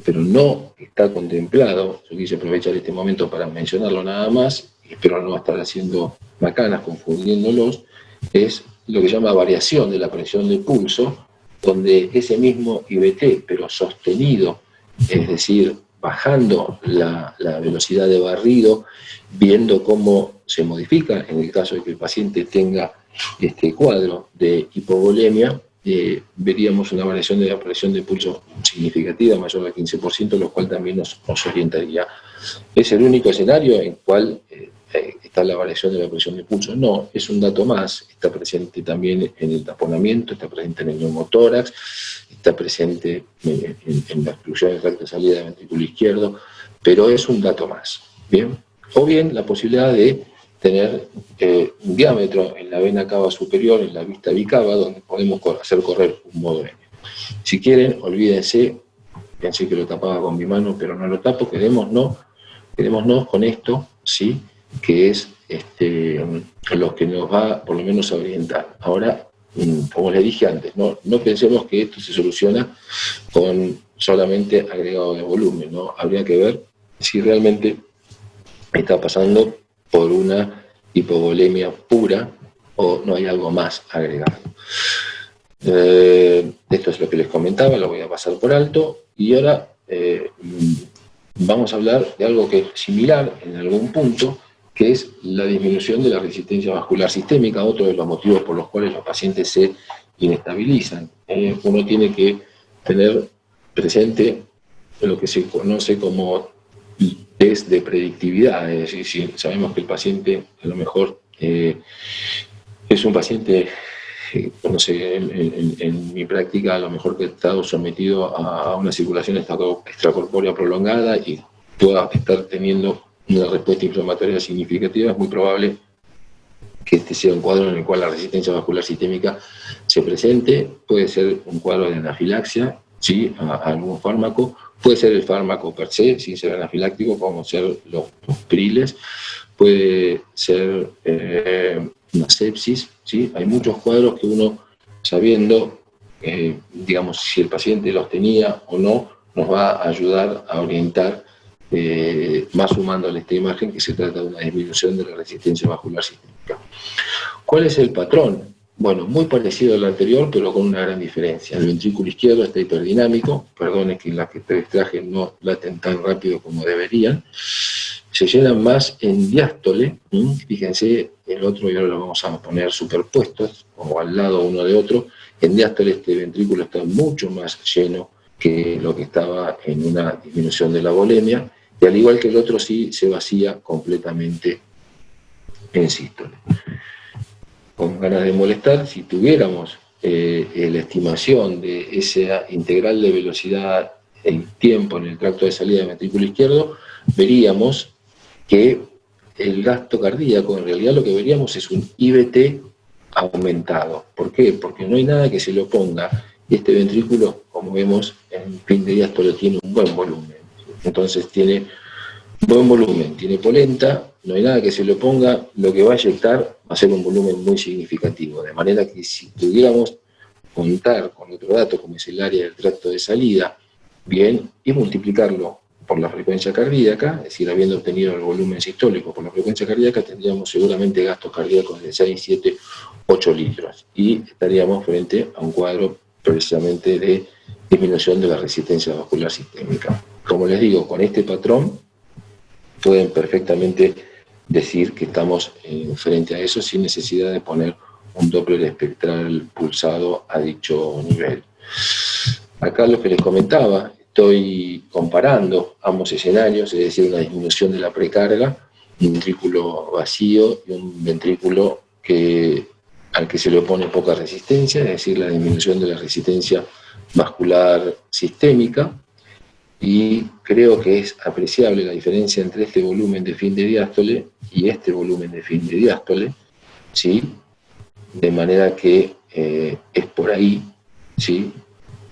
pero no está contemplado, yo quise aprovechar este momento para mencionarlo nada más, y espero no estar haciendo macanas, confundiéndolos, es lo que se llama variación de la presión de pulso, donde ese mismo IVT, pero sostenido, es decir, bajando la velocidad de barrido, viendo cómo se modifica en el caso de que el paciente tenga este cuadro de hipovolemia, veríamos una variación de la presión de pulso significativa, mayor al 15%, lo cual también nos orientaría. ¿Es el único escenario en el cual está la variación de la presión de pulso? No, es un dato más. Está presente también en el taponamiento, está presente en el neumotórax, está presente en la exclusión del tracto de salida del ventrículo izquierdo, pero es un dato más. ¿Bien? O bien la posibilidad de tener un diámetro en la vena cava superior, en la vista bicava, donde podemos hacer correr un modo N. Si quieren, olvídense, pensé que lo tapaba con mi mano, pero no lo tapo, quedémonos con esto, ¿sí? Que es lo que nos va por lo menos a orientar. Ahora, como les dije antes, no pensemos que esto se soluciona con solamente agregado de volumen, ¿no? Habría que ver si realmente está pasando por una hipovolemia pura o no hay algo más agregado. Esto es lo que les comentaba, lo voy a pasar por alto, y ahora vamos a hablar de algo que es similar en algún punto, que es la disminución de la resistencia vascular sistémica, otro de los motivos por los cuales los pacientes se inestabilizan. Uno tiene que tener presente lo que se conoce como test de predictividad, es decir, si sabemos que el paciente a lo mejor es un paciente, no sé, en mi práctica a lo mejor que ha estado sometido a una circulación extracorpórea prolongada y pueda estar teniendo una respuesta inflamatoria significativa, es muy probable que este sea un cuadro en el cual la resistencia vascular sistémica se presente. Puede ser un cuadro de anafilaxia, ¿sí?, a algún fármaco, puede ser el fármaco per se, sin ser anafiláctico, como ser los priles, puede ser una sepsis, ¿sí? Hay muchos cuadros que uno, sabiendo, digamos, si el paciente los tenía o no, nos va a ayudar a orientar, más sumándole esta imagen, que se trata de una disminución de la resistencia vascular sistémica. ¿Cuál es el patrón? Bueno, muy parecido al anterior, pero con una gran diferencia. El ventrículo izquierdo está hiperdinamico, perdonen que las que te extraje no laten tan rápido como deberían, se llenan más en diástole, fíjense, el otro y ahora lo vamos a poner superpuestos, o al lado uno de otro. En diástole este ventrículo está mucho más lleno que lo que estaba en una disminución de la volemia, y al igual que el otro sí se vacía completamente en sístole. Con ganas de molestar, si tuviéramos la estimación de esa integral de velocidad en tiempo en el tracto de salida del ventrículo izquierdo, veríamos que el gasto cardíaco, en realidad lo que veríamos es un IVT aumentado. ¿Por qué? Porque no hay nada que se le oponga, y este ventrículo, como vemos, en fin de diástole tiene un buen volumen. Entonces tiene buen volumen, tiene polenta, no hay nada que se le oponga, lo que va a inyectar va a ser un volumen muy significativo, de manera que si pudiéramos contar con otro dato, como es el área del tracto de salida, bien, y multiplicarlo por la frecuencia cardíaca, es decir, habiendo obtenido el volumen sistólico por la frecuencia cardíaca, tendríamos seguramente gastos cardíacos de 6, 7, 8 litros, y estaríamos frente a un cuadro precisamente de disminución de la resistencia vascular sistémica. Como les digo, con este patrón pueden perfectamente decir que estamos frente a eso sin necesidad de poner un Doppler espectral pulsado a dicho nivel. Acá lo que les comentaba, estoy comparando ambos escenarios, es decir, una disminución de la precarga, un ventrículo vacío y un ventrículo al que se le opone poca resistencia, es decir, la disminución de la resistencia vascular sistémica. Y creo que es apreciable la diferencia entre este volumen de fin de diástole y este volumen de fin de diástole, ¿sí? De manera que es por ahí, ¿sí?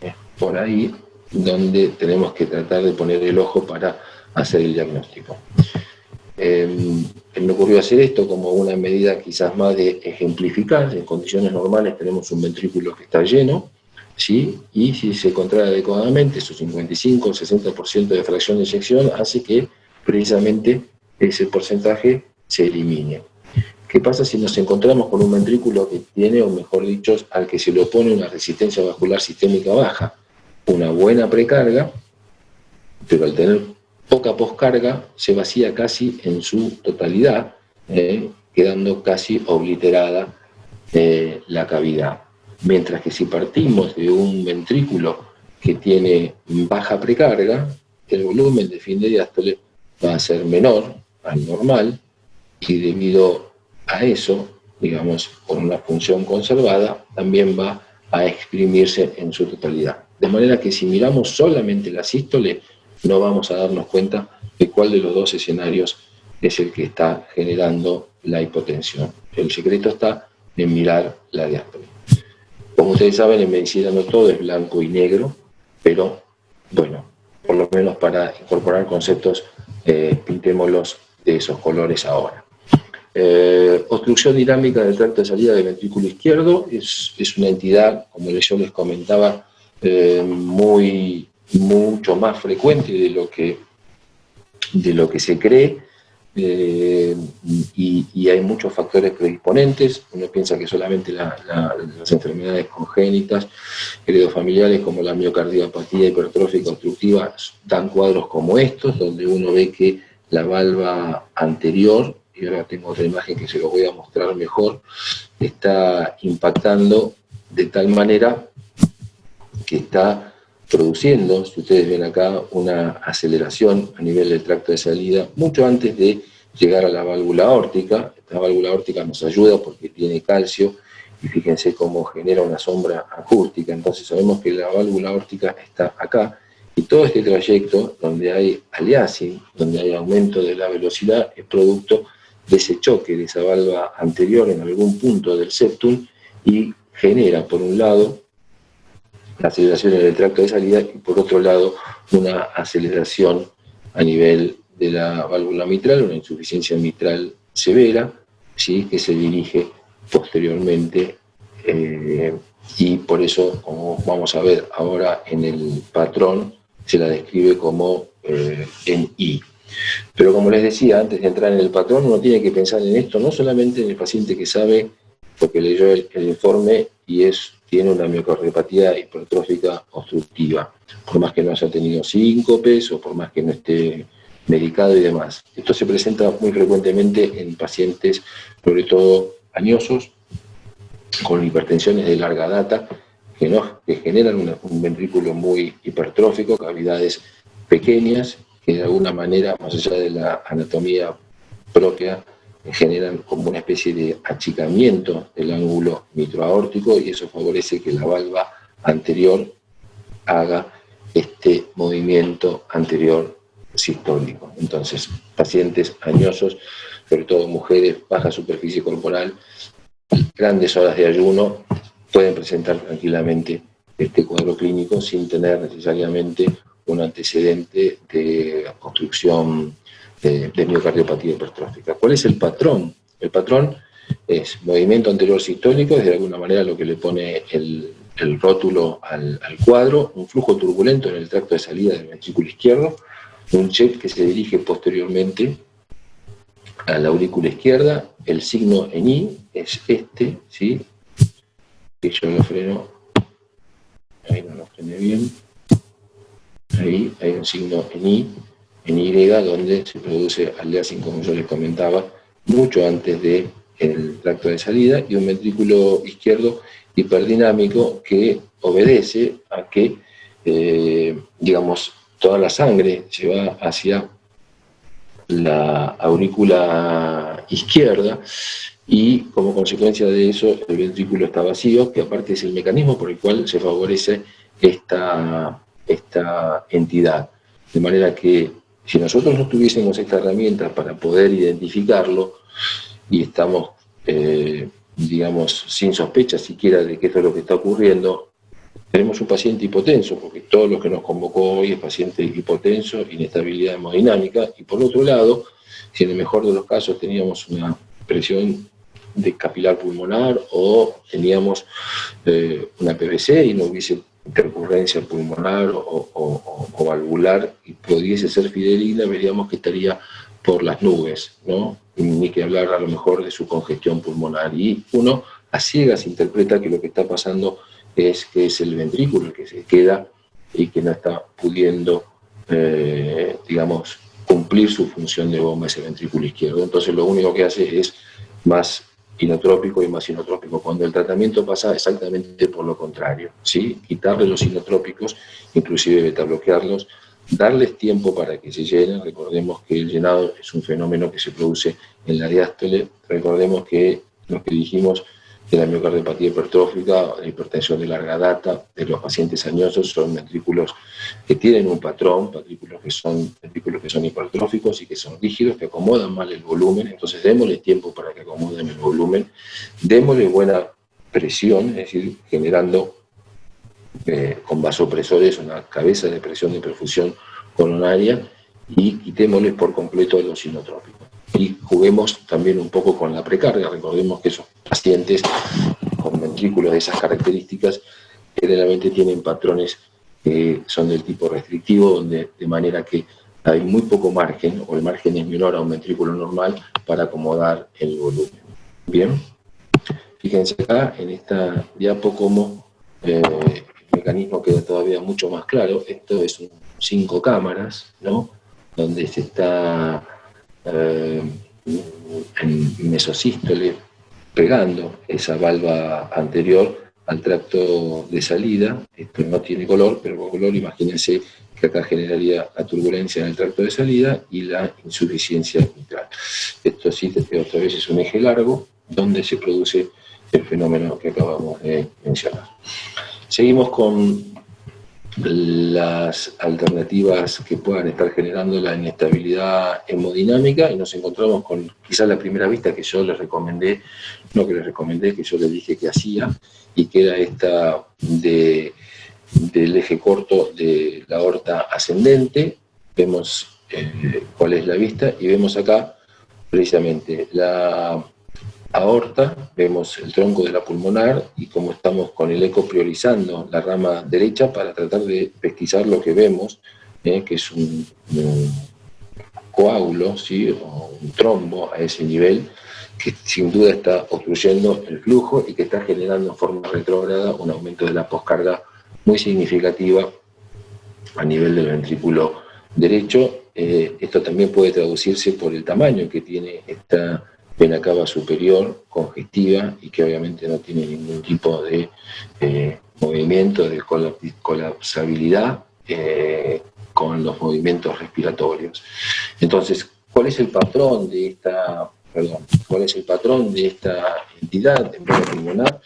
Es por ahí donde tenemos que tratar de poner el ojo para hacer el diagnóstico. Me ocurrió hacer esto como una medida quizás más de ejemplificar. En condiciones normales tenemos un ventrículo que está lleno, ¿sí? Y si se contrae adecuadamente, su 55 o 60% de fracción de eyección hace que precisamente ese porcentaje se elimine. ¿Qué pasa si nos encontramos con un ventrículo que tiene, o mejor dicho, al que se le opone una resistencia vascular sistémica baja? Una buena precarga, pero al tener poca poscarga se vacía casi en su totalidad, quedando casi obliterada la cavidad. Mientras que si partimos de un ventrículo que tiene baja precarga, el volumen de fin de diástole va a ser menor al normal, y debido a eso, digamos, por una función conservada, también va a exprimirse en su totalidad. De manera que si miramos solamente la sístole, no vamos a darnos cuenta de cuál de los dos escenarios es el que está generando la hipotensión. El secreto está en mirar la diástole. Como ustedes saben, en medicina no todo es blanco y negro, pero bueno, por lo menos para incorporar conceptos, pintémoslos de esos colores ahora. Obstrucción dinámica del tracto de salida del ventrículo izquierdo es una entidad, como yo les comentaba, mucho más frecuente de lo que se cree, y hay muchos factores predisponentes. Uno piensa que solamente las enfermedades congénitas, heredofamiliares, como la miocardiopatía hipertrófica obstructiva, dan cuadros como estos, donde uno ve que la valva anterior, y ahora tengo otra imagen que se lo voy a mostrar mejor, está impactando de tal manera que está produciendo, si ustedes ven acá, una aceleración a nivel del tracto de salida mucho antes de llegar a la válvula aórtica. Esta válvula aórtica nos ayuda porque tiene calcio, y fíjense cómo genera una sombra acústica. Entonces sabemos que la válvula aórtica está acá, y todo este trayecto donde hay aliasing, donde hay aumento de la velocidad, es producto de ese choque de esa valva anterior en algún punto del septum, y genera, por un lado, la aceleración en el tracto de salida, y por otro lado una aceleración a nivel de la válvula mitral, una insuficiencia mitral severa, ¿sí?, que se dirige posteriormente, y por eso, como vamos a ver ahora en el patrón, se la describe como en I. Pero como les decía, antes de entrar en el patrón, uno tiene que pensar en esto, no solamente en el paciente que sabe, porque leyó el informe y tiene una miocardiopatía hipertrófica obstructiva, por más que no haya tenido síncopes o por más que no esté medicado y demás. Esto se presenta muy frecuentemente en pacientes, sobre todo añosos, con hipertensiones de larga data, que generan un ventrículo muy hipertrófico, cavidades pequeñas, que de alguna manera, más allá de la anatomía propia, generan como una especie de achicamiento del ángulo mitroaórtico, y eso favorece que la valva anterior haga este movimiento anterior sistólico. Entonces, pacientes añosos, sobre todo mujeres, baja superficie corporal, grandes horas de ayuno, pueden presentar tranquilamente este cuadro clínico sin tener necesariamente un antecedente de obstrucción de miocardiopatía hipertrófica. ¿Cuál es el patrón? El patrón es movimiento anterior sistólico, es de alguna manera lo que le pone el rótulo al cuadro, un flujo turbulento en el tracto de salida del ventrículo izquierdo, un check que se dirige posteriormente a la aurícula izquierda. El signo en I es este, ¿sí? Que yo lo freno, ahí no lo frené bien, ahí hay un signo en I, donde se produce aliasing, como yo les comentaba, mucho antes del tracto de salida, y un ventrículo izquierdo hiperdinámico que obedece a que, digamos, toda la sangre se va hacia la aurícula izquierda, y como consecuencia de eso el ventrículo está vacío, que aparte es el mecanismo por el cual se favorece esta entidad. De manera que si nosotros no tuviésemos esta herramienta para poder identificarlo, y estamos, digamos, sin sospecha siquiera de que esto es lo que está ocurriendo, tenemos un paciente hipotenso, porque todo lo que nos convocó hoy es paciente hipotenso, inestabilidad hemodinámica, y por otro lado, si en el mejor de los casos teníamos una presión de capilar pulmonar, o teníamos una PVC y no hubiese intercurrencia pulmonar o valvular y pudiese ser fidelina, veríamos que estaría por las nubes, ¿no? Ni que hablar a lo mejor de su congestión pulmonar. Y uno a ciegas interpreta que lo que está pasando es que es el ventrículo el que se queda y que no está pudiendo, digamos, cumplir su función de bomba ese ventrículo izquierdo. Entonces lo único que hace es más inotrópico y más inotrópico, cuando el tratamiento pasa exactamente por lo contrario, ¿sí? Quitarle los inotrópicos, inclusive beta-bloquearlos, darles tiempo para que se llenen. Recordemos que el llenado es un fenómeno que se produce en la diástole. Recordemos que lo que dijimos de la miocardiopatía hipertrófica, la hipertensión de larga data, de los pacientes añosos, son ventrículos que tienen un patrón, ventrículos que son hipertróficos y que son rígidos, que acomodan mal el volumen. Entonces démosle tiempo para que acomoden el volumen, démosle buena presión, es decir, generando con vasopresores una cabeza de presión de perfusión coronaria, y quitémosles por completo los inotrópicos. Y juguemos también un poco con la precarga. Recordemos que esos pacientes con ventrículos de esas características generalmente tienen patrones que son del tipo restrictivo, donde de manera que hay muy poco margen, o el margen es menor a un ventrículo normal, para acomodar el volumen. Bien, fíjense acá en esta diapo cómo el mecanismo queda todavía mucho más claro. Esto es 5 cámaras, ¿no? Donde se está en mesosístole pegando esa valva anterior al tracto de salida. Esto no tiene color, pero con color imagínense que acá generaría la turbulencia en el tracto de salida y la insuficiencia mitral. Esto sí, otra vez, es un eje largo donde se produce el fenómeno que acabamos de mencionar. Seguimos con las alternativas que puedan estar generando la inestabilidad hemodinámica, y nos encontramos con quizás la primera vista que yo les recomendé, que yo les dije que hacía, y que era esta del eje corto de la aorta ascendente. Vemos cuál es la vista, y vemos acá precisamente la aorta, vemos el tronco de la pulmonar, y como estamos con el eco priorizando la rama derecha para tratar de pesquisar lo que vemos, que es un coágulo, ¿sí? O un trombo a ese nivel, que sin duda está obstruyendo el flujo y que está generando en forma retrógrada un aumento de la poscarga muy significativa a nivel del ventrículo derecho. Esto también puede traducirse por el tamaño que tiene esta vena cava superior congestiva, y que obviamente no tiene ningún tipo de movimiento de colapsabilidad con los movimientos respiratorios. Entonces, ¿cuál es el patrón de esta entidad embolo pulmonar?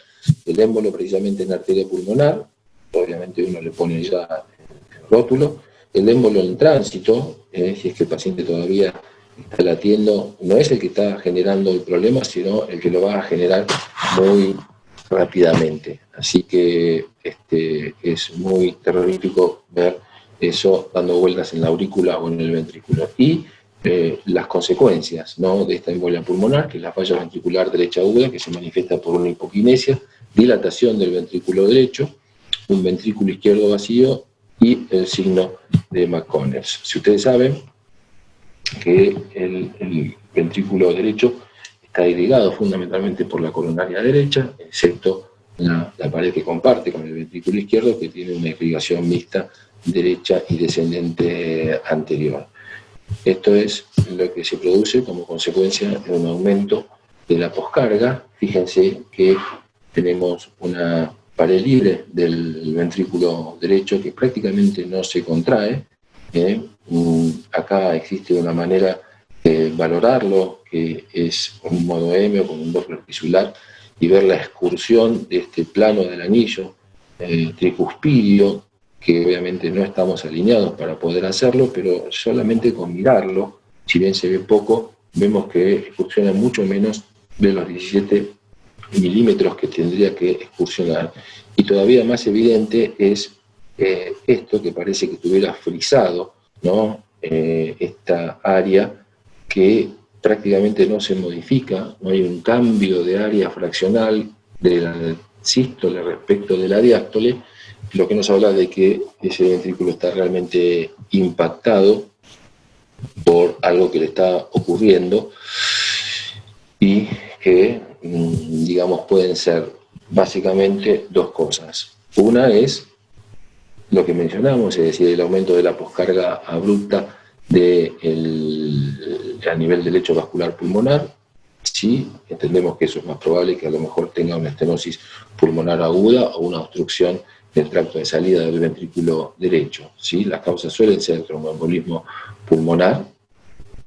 El émbolo precisamente en arteria pulmonar, obviamente uno le pone ya el rótulo. El émbolo en tránsito, si es que el paciente todavía está latiendo, no es el que está generando el problema, sino el que lo va a generar muy rápidamente. Así que es muy terrorífico ver eso dando vueltas en la aurícula o en el ventrículo. Y las consecuencias, ¿no?, de esta embolia pulmonar, que es la falla ventricular derecha aguda, que se manifiesta por una hipoquinesia, dilatación del ventrículo derecho, un ventrículo izquierdo vacío y el signo de McConnell. Si ustedes saben que el ventrículo derecho está irrigado fundamentalmente por la coronaria derecha, excepto la pared que comparte con el ventrículo izquierdo, que tiene una irrigación mixta derecha y descendente anterior. Esto es lo que se produce como consecuencia de un aumento de la poscarga. Fíjense que tenemos una pared libre del ventrículo derecho que prácticamente no se contrae. Acá existe una manera de valorarlo, que es un modo M o con un Doppler tisular, y ver la excursión de este plano del anillo tricuspidio, que obviamente no estamos alineados para poder hacerlo, pero solamente con mirarlo, si bien se ve poco, vemos que excursiona mucho menos de los 17 milímetros que tendría que excursionar. Y todavía más evidente es esto, que parece que estuviera frisado, ¿no? Esta área que prácticamente no se modifica, no hay un cambio de área fraccional de la sístole respecto de la diástole, lo que nos habla de que ese ventrículo está realmente impactado por algo que le está ocurriendo y que, digamos, pueden ser básicamente dos cosas. Una es lo que mencionamos, es decir, el aumento de la poscarga abrupta a nivel del lecho vascular pulmonar. Sí, entendemos que eso es más probable que a lo mejor tenga una estenosis pulmonar aguda o una obstrucción del tracto de salida del ventrículo derecho. ¿Sí? Las causas suelen ser tromboembolismo pulmonar,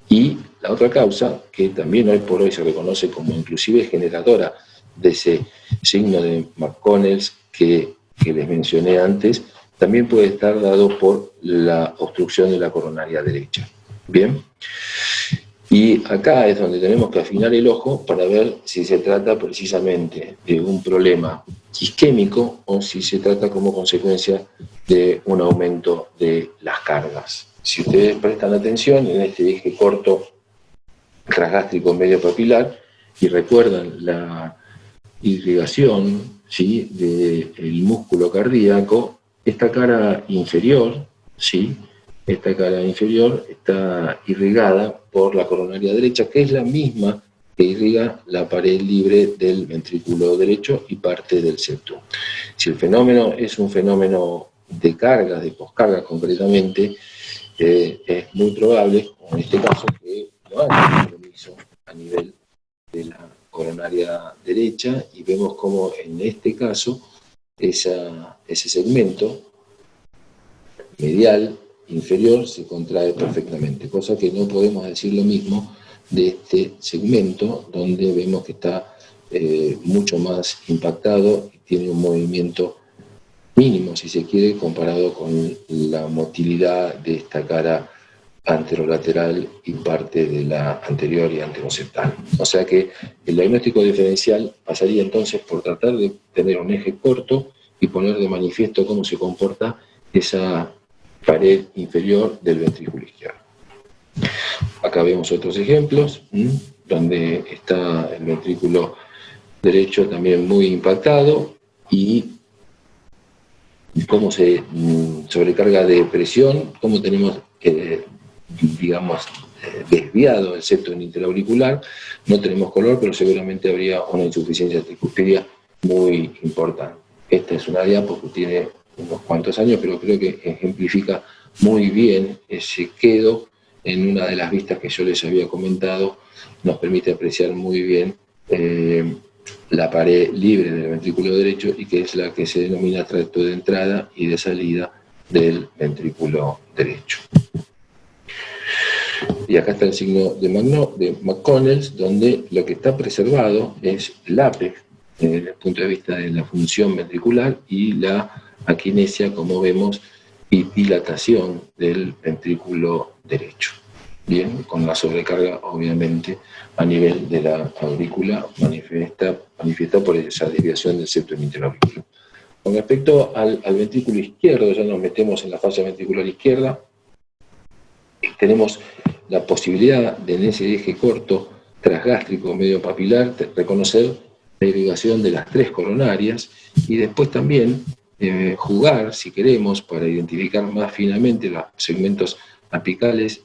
y la otra causa, que también hoy por hoy se reconoce como inclusive generadora de ese signo de McConnell que les mencioné antes, también puede estar dado por la obstrucción de la coronaria derecha. Bien. Y acá es donde tenemos que afinar el ojo para ver si se trata precisamente de un problema isquémico o si se trata como consecuencia de un aumento de las cargas. Si ustedes prestan atención en este eje corto transgástrico medio papilar y recuerdan la irrigación, ¿sí?, del músculo cardíaco, esta cara inferior, ¿sí?, esta cara inferior está irrigada por la coronaria derecha, que es la misma que irriga la pared libre del ventrículo derecho y parte del septum. Si el fenómeno es un fenómeno de cargas, de poscargas concretamente, es muy probable, como en este caso, que no haya compromiso a nivel de la coronaria derecha, y vemos como en este caso ese segmento medial inferior se contrae perfectamente, cosa que no podemos decir lo mismo de este segmento, donde vemos que está mucho más impactado y tiene un movimiento mínimo, si se quiere, comparado con la motilidad de esta cara anterolateral y parte de la anterior y anteroseptal. O sea que el diagnóstico diferencial pasaría entonces por tratar de tener un eje corto y poner de manifiesto cómo se comporta esa pared inferior del ventrículo izquierdo. Acá vemos otros ejemplos, donde está el ventrículo derecho también muy impactado y cómo se sobrecarga de presión, cómo tenemos, digamos, desviado el septum interauricular. No tenemos color, pero seguramente habría una insuficiencia tricuspidia muy importante. Esta es una diapo que tiene unos cuantos años, pero creo que ejemplifica muy bien ese quedo en una de las vistas que yo les había comentado. Nos permite apreciar muy bien la pared libre del ventrículo derecho, y que es la que se denomina tracto de entrada y de salida del ventrículo derecho. Y acá está el signo de McConnell, donde lo que está preservado es el ápex, desde el punto de vista de la función ventricular, y la aquinesia, como vemos, y dilatación del ventrículo derecho. Bien, con la sobrecarga, obviamente, a nivel de la aurícula manifiesta por esa desviación del septum interauricular. Con respecto al ventrículo izquierdo, ya nos metemos en la fase ventricular izquierda, tenemos la posibilidad de, en ese eje corto transgástrico medio papilar, reconocer la irrigación de las tres coronarias, y después también jugar, si queremos, para identificar más finamente los segmentos apicales,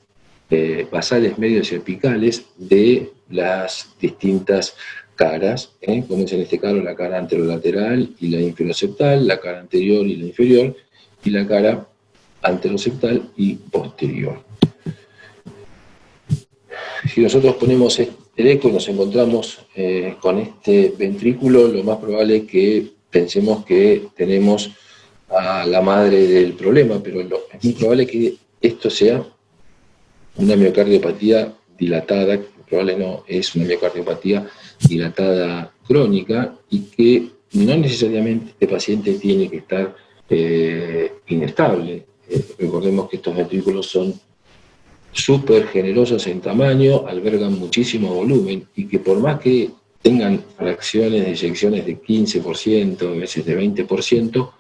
basales, medios y apicales de las distintas caras, como es en este caso la cara anterolateral y la inferoseptal, la cara anterior y la inferior, y la cara anteroseptal y posterior. Si nosotros ponemos el eco y nos encontramos con este ventrículo, lo más probable es que pensemos que tenemos a la madre del problema, pero es muy probable que esto sea una miocardiopatía dilatada, probable no, es una miocardiopatía dilatada crónica, y que no necesariamente este paciente tiene que estar inestable. Recordemos que estos ventrículos son súper generosos en tamaño, albergan muchísimo volumen, y que por más que tengan fracciones de eyecciones de 15%, a veces de 20%,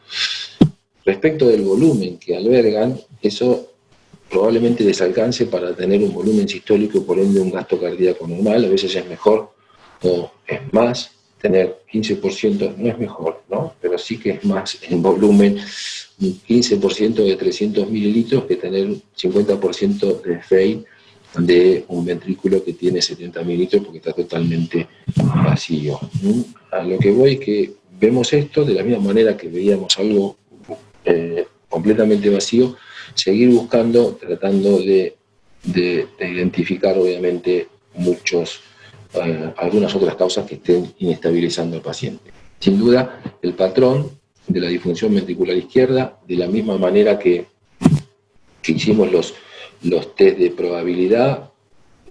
respecto del volumen que albergan, eso probablemente les alcance para tener un volumen sistólico y por ende un gasto cardíaco normal. A veces es mejor o es más tener 15%, no es mejor, ¿no? Pero sí que es más en volumen, un 15% de 300 mililitros que tener 50% de FEI de un ventrículo que tiene 70 mililitros porque está totalmente vacío. A lo que voy es que vemos esto de la misma manera que veíamos algo completamente vacío, seguir buscando, tratando de identificar obviamente algunas otras causas que estén inestabilizando al paciente. Sin duda, el patrón de la disfunción ventricular izquierda, de la misma manera que hicimos los test de probabilidad,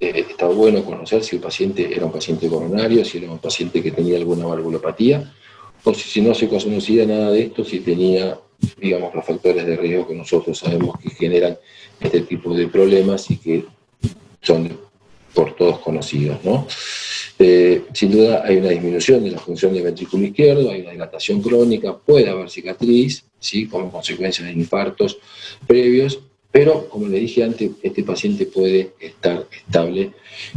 está bueno conocer si el paciente era un paciente coronario, si era un paciente que tenía alguna valvulopatía, o si no se conocía nada de esto, si tenía, digamos, los factores de riesgo que nosotros sabemos que generan este tipo de problemas y que son por todos conocidos, ¿no? Sin duda hay una disminución de la función del ventrículo izquierdo, hay una dilatación crónica, puede haber cicatriz, ¿sí?, como consecuencia de infartos previos, pero como le dije antes, este paciente puede estar estable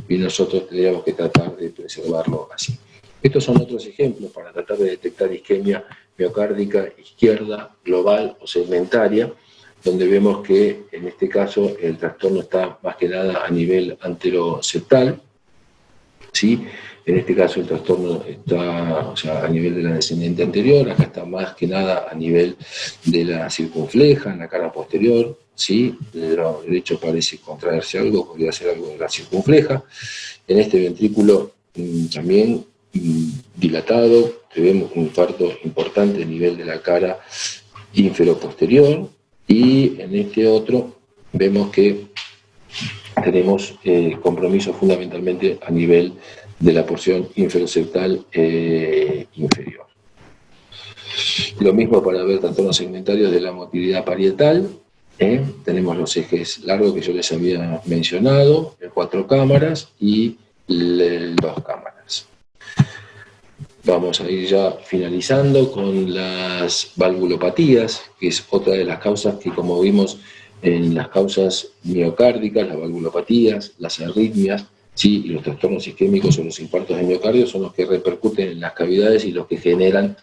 y nosotros tendríamos que tratar de preservarlo así. Estos son otros ejemplos para tratar de detectar isquemia miocárdica izquierda, global o segmentaria, donde vemos que en este caso el trastorno está más que nada a nivel anteroseptal, ¿sí? En este caso el trastorno está, o sea, a nivel de la descendente anterior, acá está más que nada a nivel de la circunfleja, en la cara posterior, ¿sí? El lado derecho parece contraerse algo, podría ser algo de la circunfleja. En este ventrículo también dilatado, vemos un infarto importante a nivel de la cara inferoposterior, y en este otro vemos que tenemos compromiso fundamentalmente a nivel de la porción inferoseptal inferior. Lo mismo para ver trastornos segmentarios de la motilidad parietal. Tenemos los ejes largos que yo les había mencionado, 4 cámaras y 2 cámaras. Vamos a ir ya finalizando con las valvulopatías, que es otra de las causas que, como vimos en las causas miocárdicas, las valvulopatías, las arritmias, ¿sí?, y los trastornos isquémicos o los infartos de miocardio son los que repercuten en las cavidades y los que generan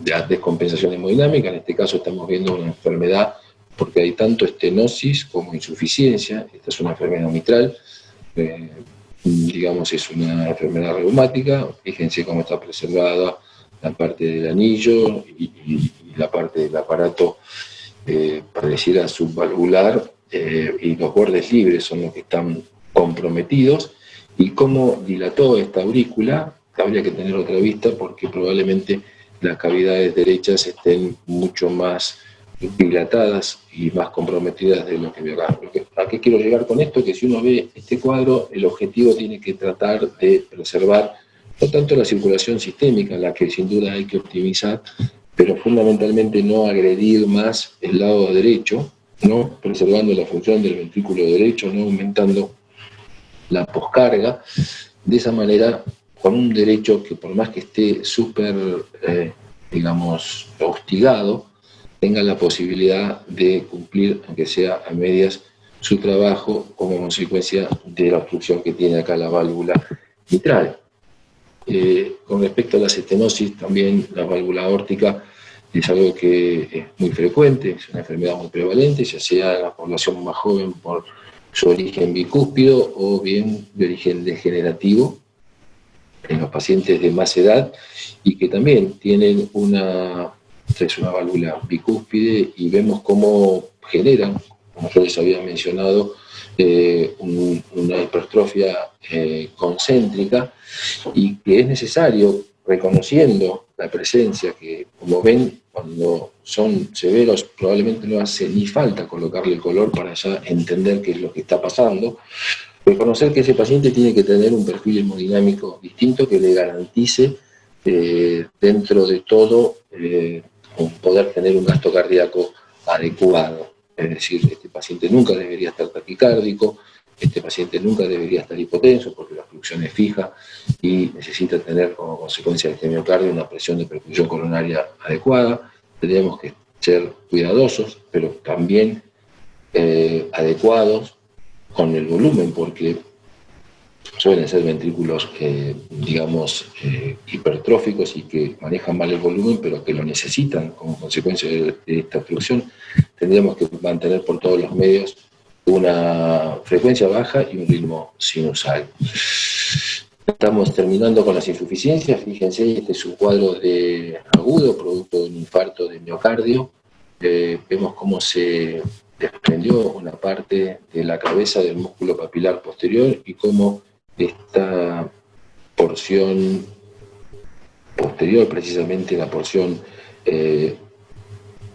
la descompensación hemodinámica. En este caso estamos viendo una enfermedad porque hay tanto estenosis como insuficiencia. Esta es una enfermedad mitral, digamos, es una enfermedad reumática. Fíjense cómo está preservada la parte del anillo y la parte del aparato pareciera subvalvular, y los bordes libres son los que están comprometidos. Y cómo dilató esta aurícula, habría que tener otra vista porque probablemente las cavidades derechas estén mucho más dilatadas y más comprometidas de lo que veo acá. ¿A qué quiero llegar con esto? Que si uno ve este cuadro, el objetivo tiene que tratar de preservar no tanto la circulación sistémica, la que sin duda hay que optimizar, pero fundamentalmente no agredir más el lado derecho, ¿no?, preservando la función del ventrículo derecho, no aumentando la poscarga. De esa manera, con un derecho que por más que esté súper, digamos, hostigado, tenga la posibilidad de cumplir, aunque sea a medias, su trabajo como consecuencia de la obstrucción que tiene acá la válvula mitral. Con respecto a las estenosis, también la válvula aórtica es algo que es muy frecuente, es una enfermedad muy prevalente, ya sea en la población más joven por su origen bicúspido o bien de origen degenerativo en los pacientes de más edad, y que también tienen una válvula bicúspide, y vemos cómo generan, como yo les había mencionado, una hipertrofia concéntrica, y que es necesario, reconociendo la presencia, que como ven, cuando son severos probablemente no hace ni falta colocarle el color para ya entender qué es lo que está pasando, reconocer que ese paciente tiene que tener un perfil hemodinámico distinto que le garantice dentro de todo poder tener un gasto cardíaco adecuado. Es decir, este paciente nunca debería estar taquicárdico, este paciente nunca debería estar hipotenso porque la obstrucción es fija y necesita tener como consecuencia de este miocardio una presión de perfusión coronaria adecuada. Tendríamos que ser cuidadosos, pero también adecuados con el volumen, porque suelen ser ventrículos, digamos, hipertróficos y que manejan mal el volumen, pero que lo necesitan como consecuencia de esta obstrucción. Tendríamos que mantener por todos los medios una frecuencia baja y un ritmo sinusal. Estamos terminando con las insuficiencias. Fíjense, este es un cuadro de agudo, producto de un infarto de miocardio. Vemos cómo se desprendió una parte de la cabeza del músculo papilar posterior y cómo esta porción posterior, precisamente la porción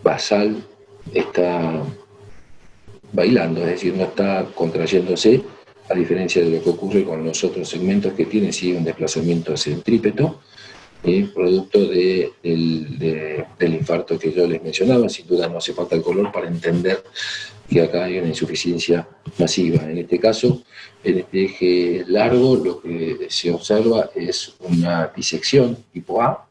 basal, está bailando, es decir, no está contrayéndose, a diferencia de lo que ocurre con los otros segmentos que tienen sí un desplazamiento centrípeto, producto del infarto que yo les mencionaba. Sin duda no hace falta el color para entender que acá hay una insuficiencia masiva. En este caso, en este eje largo, lo que se observa es una disección tipo A,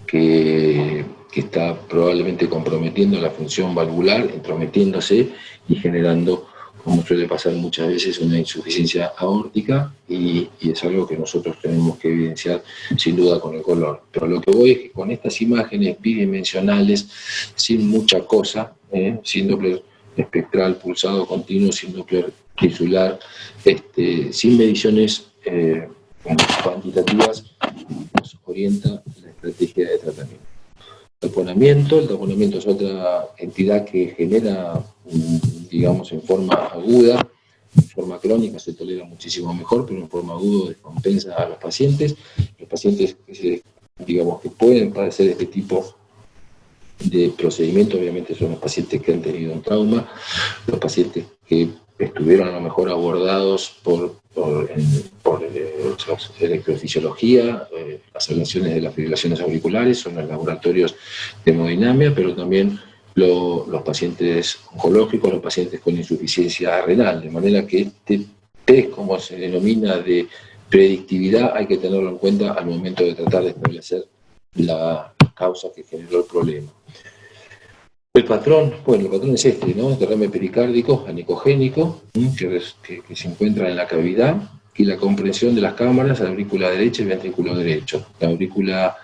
que está probablemente comprometiendo la función valvular, entrometiéndose y generando, como suele pasar muchas veces, una insuficiencia aórtica, y es algo que nosotros tenemos que evidenciar sin duda con el color. Pero lo que voy es que con estas imágenes bidimensionales, sin mucha cosa, sin Doppler espectral pulsado continuo, sin Doppler tisular, sin mediciones cuantitativas, nos orienta la estrategia de tratamiento. El taponamiento es otra entidad que genera, digamos, en forma aguda. En forma crónica se tolera muchísimo mejor, pero en forma aguda descompensa a los pacientes. Los pacientes digamos, que pueden padecer este tipo de procedimiento, obviamente, son los pacientes que han tenido un trauma, los pacientes que estuvieron a lo mejor abordados por electrofisiología, las ablaciones de las fibrilaciones auriculares, son los laboratorios de hemodinamia, pero también los pacientes oncológicos, los pacientes con insuficiencia renal, de manera que este test, como se denomina, de predictividad, hay que tenerlo en cuenta al momento de tratar de establecer la causa que generó el problema. El patrón, bueno, el patrón es este, ¿no? Derrame pericárdico, anicogénico, que se encuentra en la cavidad, y la comprensión de las cámaras, la aurícula derecha y ventrículo derecho. La aurícula,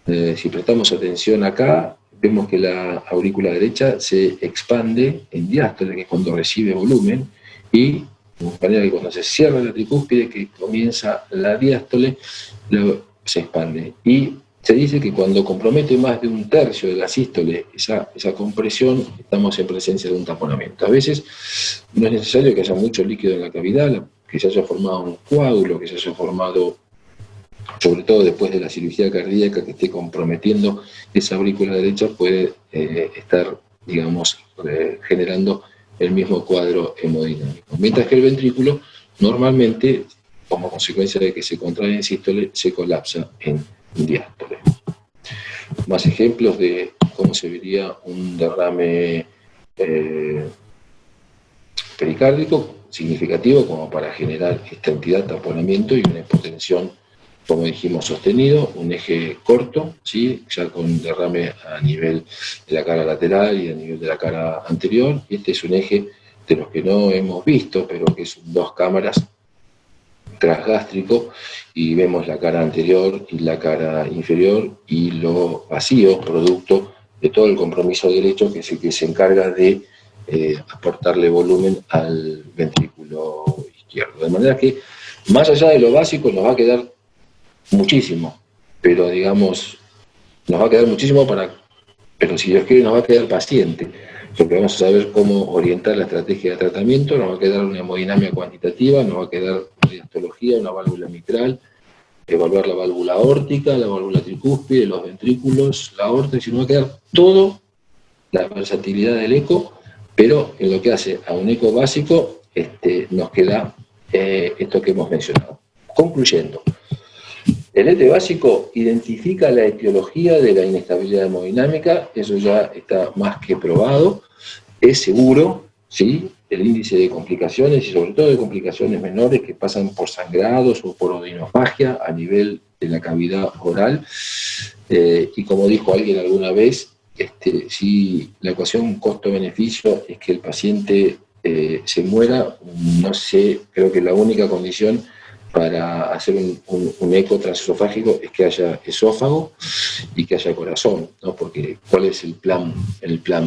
si prestamos atención acá, vemos que la aurícula derecha se expande en diástole, que es cuando recibe volumen, y de manera que cuando se cierra la tricúspide, que comienza la diástole, se expande. Y se dice que cuando compromete más de un tercio de la sístole esa compresión, estamos en presencia de un taponamiento. A veces no es necesario que haya mucho líquido en la cavidad, que se haya formado un coágulo, que se haya formado, sobre todo después de la cirugía cardíaca, que esté comprometiendo esa aurícula derecha, puede estar, digamos, generando el mismo cuadro hemodinámico. Mientras que el ventrículo, normalmente, como consecuencia de que se contrae en sístole, se colapsa en diástole. Más ejemplos de cómo se vería un derrame pericárdico significativo, como para generar esta entidad taponamiento y una hipotensión, como dijimos, sostenido, un eje corto, ¿sí? Ya con derrame a nivel de la cara lateral y a nivel de la cara anterior. Este es un eje de los que no hemos visto, pero que es 2 cámaras transgástrico, y vemos la cara anterior y la cara inferior y lo vacío, producto de todo el compromiso derecho, que es el que se encarga de aportarle volumen al ventrículo izquierdo. De manera que, más allá de lo básico, nos va a quedar muchísimo, pero digamos, nos va a quedar muchísimo pero si Dios quiere nos va a quedar paciente, porque vamos a saber cómo orientar la estrategia de tratamiento, nos va a quedar una hemodinamia cuantitativa, nos va a quedar una diastología, una válvula mitral, evaluar la válvula aórtica, la válvula tricúspide, los ventrículos, la aorta, y si nos va a quedar todo, la versatilidad del eco, pero en lo que hace a un eco básico, nos queda esto que hemos mencionado. Concluyendo, el ET básico identifica la etiología de la inestabilidad hemodinámica, eso ya está más que probado, es seguro, ¿sí? El índice de complicaciones, y sobre todo de complicaciones menores que pasan por sangrados o por odinofagia a nivel de la cavidad oral, y como dijo alguien alguna vez, si la ecuación costo-beneficio es que el paciente se muera, no sé, creo que la única condición para hacer un eco transesofágico es que haya esófago y que haya corazón, ¿no? Porque ¿cuál es el plan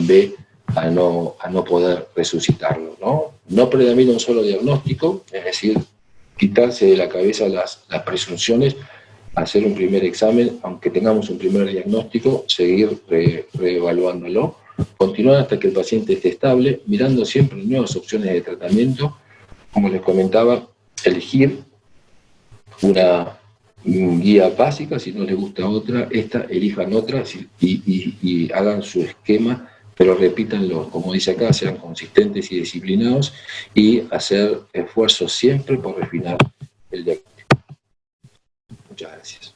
B a no poder resucitarlo, ¿no? No predomina un solo diagnóstico, es decir, quitarse de la cabeza las presunciones, hacer un primer examen, aunque tengamos un primer diagnóstico, seguir reevaluándolo, continuar hasta que el paciente esté estable, mirando siempre nuevas opciones de tratamiento, como les comentaba, elegir una guía básica, si no les gusta otra, elijan otra y hagan su esquema, pero repítanlo, como dice acá, sean consistentes y disciplinados y hacer esfuerzos siempre por refinar el diagnóstico. Muchas gracias.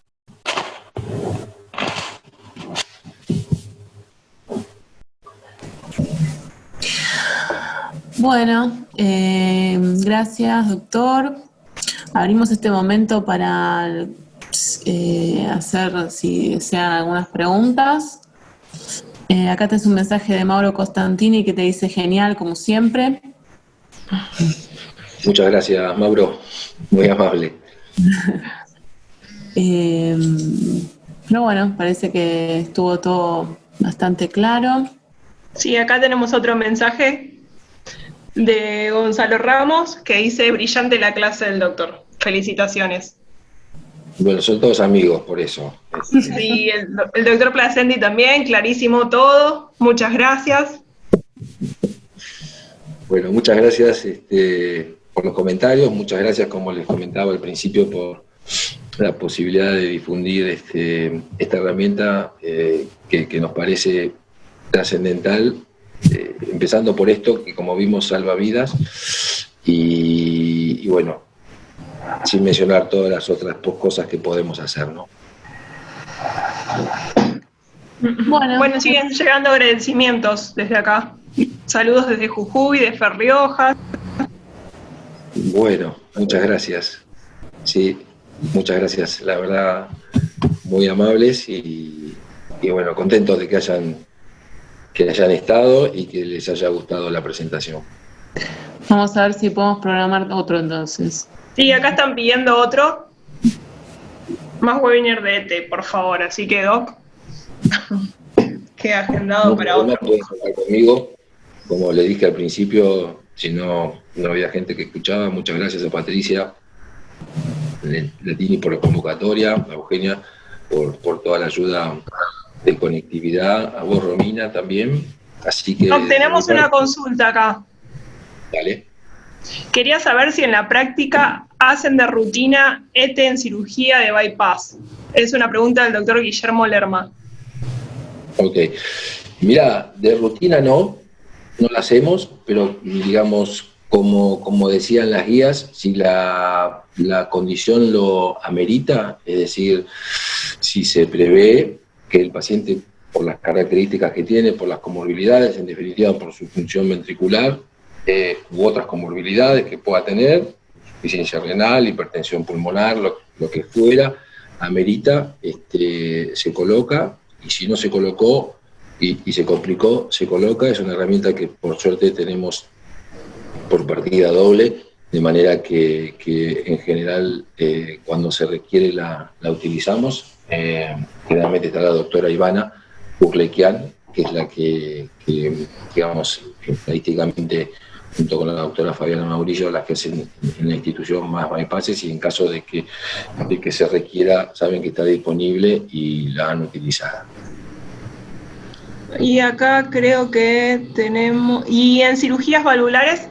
Bueno, gracias, doctor. Abrimos este momento para hacer, si desean, algunas preguntas. Acá tenés un mensaje de Mauro Costantini que te dice genial, como siempre. Muchas gracias, Mauro. Muy amable. Pero bueno, parece que estuvo todo bastante claro. Sí, acá tenemos otro mensaje de Gonzalo Ramos que dice: brillante la clase del doctor. Felicitaciones. Bueno, son todos amigos, por eso. Sí, el doctor Plasendi también, clarísimo todo. Muchas gracias. Bueno, muchas gracias por los comentarios, muchas gracias, como les comentaba al principio, por la posibilidad de difundir esta herramienta que nos parece trascendental, empezando por esto, que como vimos salva vidas, y bueno, sin mencionar todas las otras cosas que podemos hacer, ¿no? Bueno, siguen llegando agradecimientos desde acá. Saludos desde Jujuy, de Ferrioja. Bueno, muchas gracias. Sí, muchas gracias, la verdad, muy amables y bueno, contentos de que hayan estado y que les haya gustado la presentación. Vamos a ver si podemos programar otro entonces. Sí, acá están pidiendo otro. Más webinar de ETE, por favor. Así que, Doc, queda agendado para otro. Pueden contar conmigo. Como le dije al principio, si no había gente que escuchaba, muchas gracias a Patricia Latini por la convocatoria, a Eugenia por toda la ayuda de conectividad, a vos, Romina, también. Así que... Doc, tenemos una consulta acá. Dale. Quería saber si en la práctica hacen de rutina ETE en cirugía de bypass. Es una pregunta del doctor Guillermo Lerma. Ok. Mira, de rutina no la hacemos, pero digamos, como decían las guías, si la condición lo amerita, es decir, si se prevé que el paciente, por las características que tiene, por las comorbilidades, en definitiva por su función ventricular, u otras comorbilidades que pueda tener, insuficiencia renal, hipertensión pulmonar, lo que fuera, amerita, se coloca, y si no se colocó y se complicó, se coloca. Es una herramienta que por suerte tenemos por partida doble, de manera que en general cuando se requiere la utilizamos. Generalmente está la doctora Ivana Urlequian, que es la que digamos, estadísticamente, junto con la doctora Fabiana Maurillo, las que hacen en la institución más bypasses, y en caso de que se requiera, saben que está disponible y la han utilizado. Y acá creo que tenemos... ¿Y en cirugías valvulares?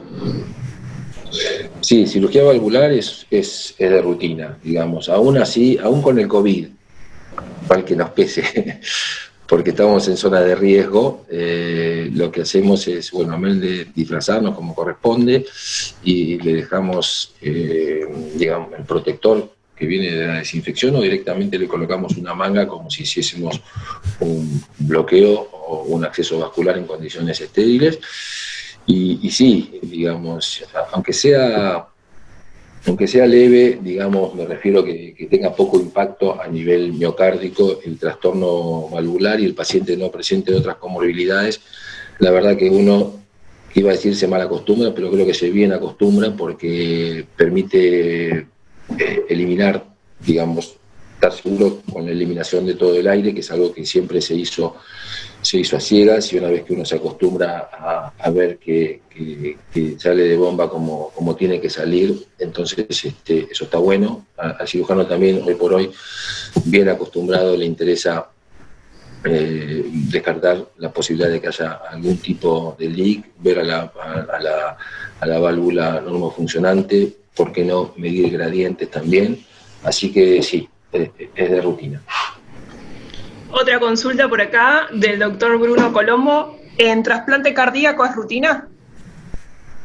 Sí, cirugía valvular es de rutina, digamos. Aún así, aún con el COVID, para que nos pese, porque estamos en zona de riesgo, lo que hacemos es, bueno, a menos de disfrazarnos como corresponde, y le dejamos, digamos, el protector que viene de la desinfección, o directamente le colocamos una manga como si hiciésemos un bloqueo o un acceso vascular en condiciones estériles. Y sí, digamos, aunque sea aunque sea leve, digamos, me refiero que tenga poco impacto a nivel miocárdico, el trastorno valvular y el paciente no presente otras comorbilidades, la verdad que uno, iba a decir se mal acostumbra, pero creo que se bien acostumbra porque permite eliminar, digamos, estar seguro con la eliminación de todo el aire, que es algo que siempre se hizo a ciegas, y una vez que uno se acostumbra a ver que sale de bomba como tiene que salir, entonces eso está bueno. Al cirujano también, hoy por hoy, bien acostumbrado, le interesa descartar la posibilidad de que haya algún tipo de leak, ver a la válvula normofuncionante, por qué no medir gradientes también, así que sí, es de rutina. Otra consulta por acá del doctor Bruno Colombo. ¿En trasplante cardíaco es rutina?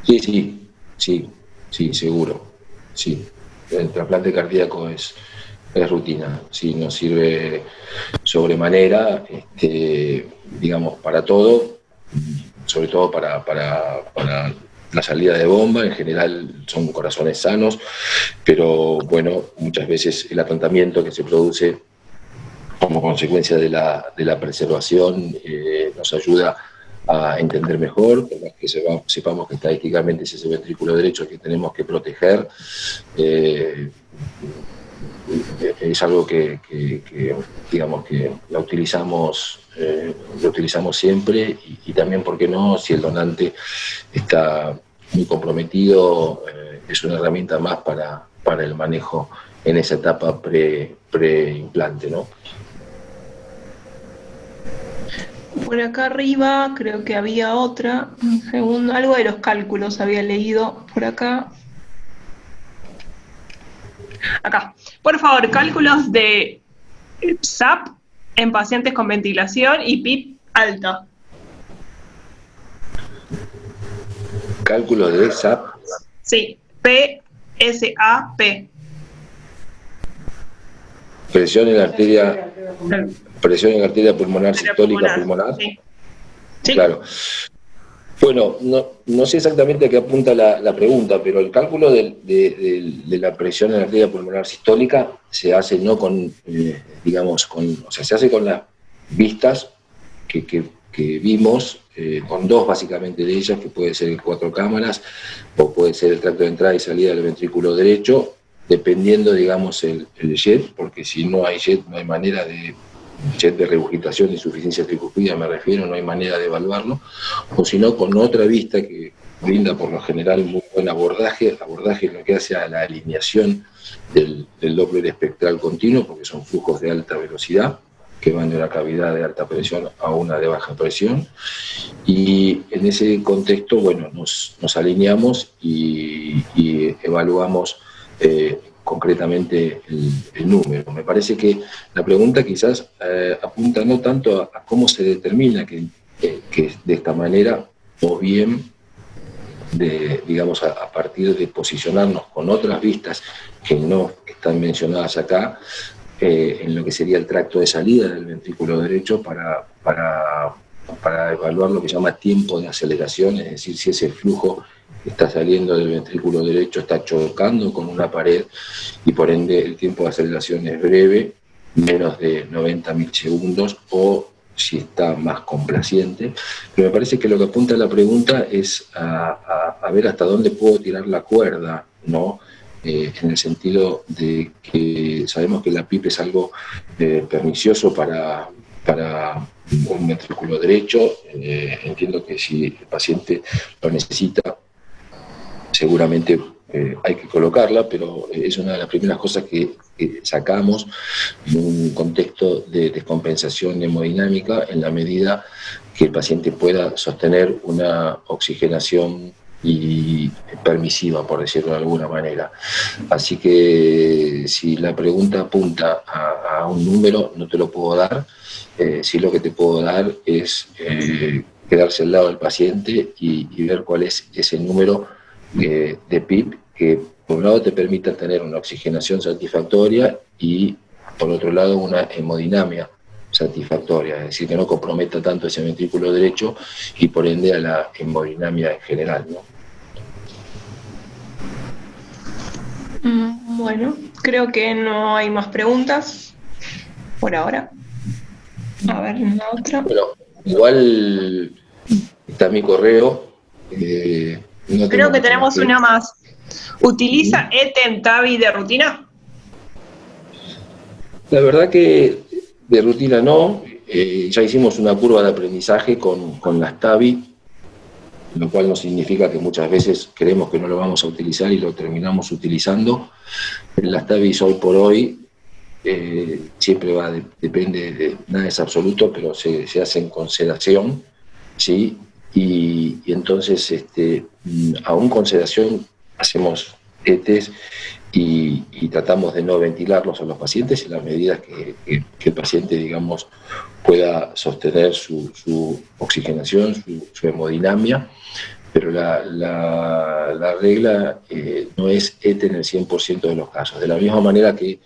Sí, seguro. Sí, el trasplante cardíaco es rutina. Sí, nos sirve sobremanera, digamos, para todo, sobre todo para la salida de bomba. En general son corazones sanos, pero bueno, muchas veces el atontamiento que se produce como consecuencia de la preservación nos ayuda a entender mejor, por más que sepamos que estadísticamente es ese ventrículo derecho que tenemos que proteger. Es algo que digamos que lo utilizamos siempre, y también, ¿por qué no?, si el donante está muy comprometido, es una herramienta más para el manejo en esa etapa preimplante, ¿no? Por acá arriba creo que había otra, un segundo, algo de los cálculos había leído por acá. Acá, por favor, cálculos de SAP en pacientes con ventilación y PIP alta. ¿Cálculos de SAP? Sí, PSAP. Presión en la arteria pulmonar sistólica pulmonar. Sí. Sí. Claro. Bueno, no sé exactamente a qué apunta la pregunta, pero el cálculo de la presión en la arteria pulmonar sistólica se hace no con, se hace con las vistas que vimos, con dos básicamente de ellas, que puede ser el 4 cámaras o puede ser el tracto de entrada y salida del ventrículo derecho, dependiendo, digamos, el jet, porque si no hay jet no hay manera de... jet de regurgitación de insuficiencia tricúspide, me refiero, no hay manera de evaluarlo, o si no, con otra vista que brinda por lo general muy buen abordaje en lo que hace a la alineación del Doppler espectral continuo, porque son flujos de alta velocidad que van de una cavidad de alta presión a una de baja presión, y en ese contexto, bueno, nos alineamos y evaluamos concretamente el número. Me parece que la pregunta quizás apunta no tanto a cómo se determina que de esta manera, o bien digamos a partir de posicionarnos con otras vistas que no están mencionadas acá, en lo que sería el tracto de salida del ventrículo derecho para evaluar lo que se llama tiempo de aceleración, es decir, si ese flujo que está saliendo del ventrículo derecho está chocando con una pared y por ende el tiempo de aceleración es breve, menos de 90 milisegundos, o si está más complaciente. Pero me parece que lo que apunta la pregunta es a ver hasta dónde puedo tirar la cuerda, ¿no? En el sentido de que sabemos que la PIP es algo pernicioso para un ventrículo derecho. Entiendo que si el paciente lo necesita, seguramente hay que colocarla, pero es una de las primeras cosas que sacamos en un contexto de descompensación hemodinámica, en la medida que el paciente pueda sostener una oxigenación y permisiva, por decirlo de alguna manera. Así que si la pregunta apunta a un número, no te lo puedo dar. Sí, lo que te puedo dar es quedarse al lado del paciente y ver cuál es ese número de PIP que por un lado te permita tener una oxigenación satisfactoria y por otro lado una hemodinamia satisfactoria, es decir, que no comprometa tanto ese ventrículo derecho y por ende a la hemodinamia en general, ¿no? Bueno, creo que no hay más preguntas por ahora. A ver, una otra. Bueno, igual está mi correo. No Creo que mucho tenemos más una más. ¿Utiliza ETE TAVI de rutina? La verdad que de rutina no. Ya hicimos una curva de aprendizaje con las TAVI, lo cual no significa que muchas veces creemos que no lo vamos a utilizar y lo terminamos utilizando. Las TAVI hoy por hoy siempre depende, nada es absoluto, pero se hace en consideración, ¿sí? Y entonces, aún con sedación, hacemos ETs y tratamos de no ventilarlos a los pacientes en las medidas que el paciente, digamos, pueda sostener su oxigenación, su hemodinamia, pero la regla no es ET en el 100% de los casos. De la misma manera que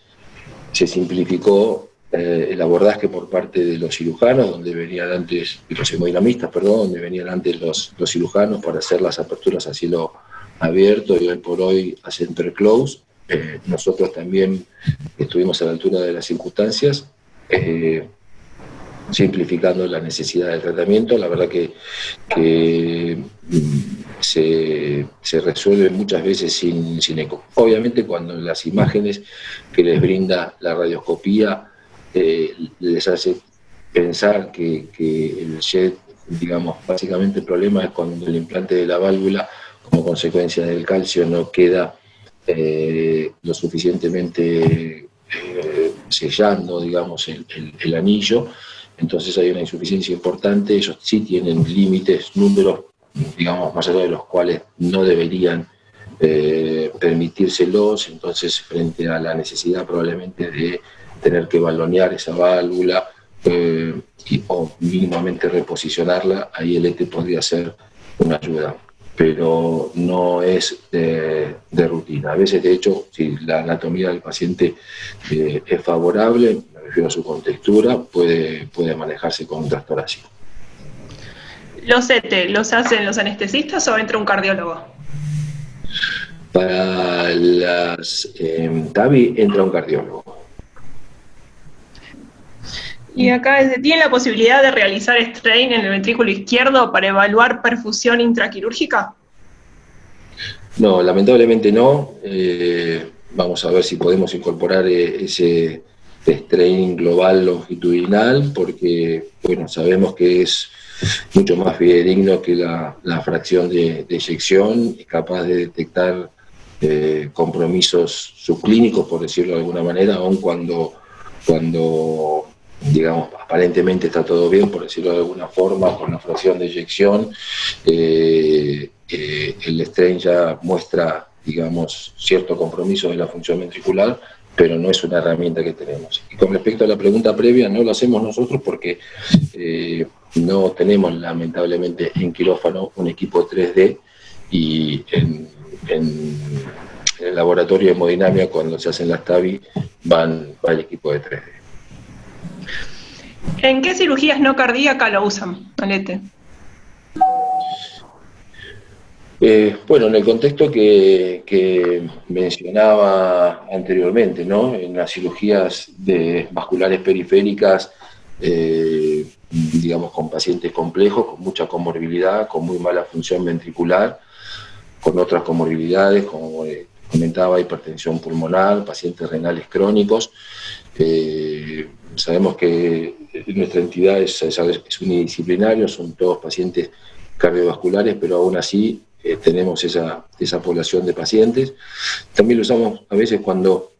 se simplificó el abordaje por parte de los cirujanos, donde venían antes, los hemodinamistas, perdón, donde venían antes los cirujanos para hacer las aperturas a cielo abierto y hoy por hoy a center close. Nosotros también estuvimos a la altura de las circunstancias, simplificando la necesidad del tratamiento. La verdad que se resuelve muchas veces sin eco. Obviamente cuando las imágenes que les brinda la radioscopía les hace pensar que el jet, digamos, básicamente el problema es cuando el implante de la válvula, como consecuencia del calcio, no queda lo suficientemente sellando, digamos, el anillo. Entonces hay una insuficiencia importante. Ellos sí tienen límites, números, digamos, más allá de los cuales no deberían permitírselos. Entonces, frente a la necesidad probablemente de tener que balonear esa válvula o mínimamente reposicionarla, ahí el ET podría ser una ayuda, pero no es de rutina. A veces, de hecho, si la anatomía del paciente es favorable, me refiero a su contextura, puede manejarse con un transtorácico. ¿Los ET los hacen los anestesistas o entra un cardiólogo? Para las TAVI entra un cardiólogo. Y acá ¿tiene la posibilidad de realizar strain en el ventrículo izquierdo para evaluar perfusión intraquirúrgica? No, lamentablemente no. Vamos a ver si podemos incorporar ese strain global longitudinal, porque bueno, sabemos que es mucho más fidedigno que la fracción de eyección, es capaz de detectar compromisos subclínicos, por decirlo de alguna manera, aun cuando digamos, aparentemente está todo bien, por decirlo de alguna forma, con la fracción de eyección, el strain ya muestra, digamos, cierto compromiso de la función ventricular, pero no es una herramienta que tenemos. Y con respecto a la pregunta previa, no lo hacemos nosotros porque no tenemos, lamentablemente, en quirófano un equipo 3D, y en el laboratorio de hemodinamia, cuando se hacen las TAVI, va el equipo de 3D. ¿En qué cirugías no cardíacas lo usan, Alete? Bueno, en el contexto que mencionaba anteriormente, ¿no? En las cirugías vasculares periféricas, digamos, con pacientes complejos, con mucha comorbilidad, con muy mala función ventricular, con otras comorbilidades, como comentaba, hipertensión pulmonar, pacientes renales crónicos. Sabemos que nuestra entidad es unidisciplinario, son todos pacientes cardiovasculares, pero aún así tenemos esa población de pacientes. También lo usamos a veces cuando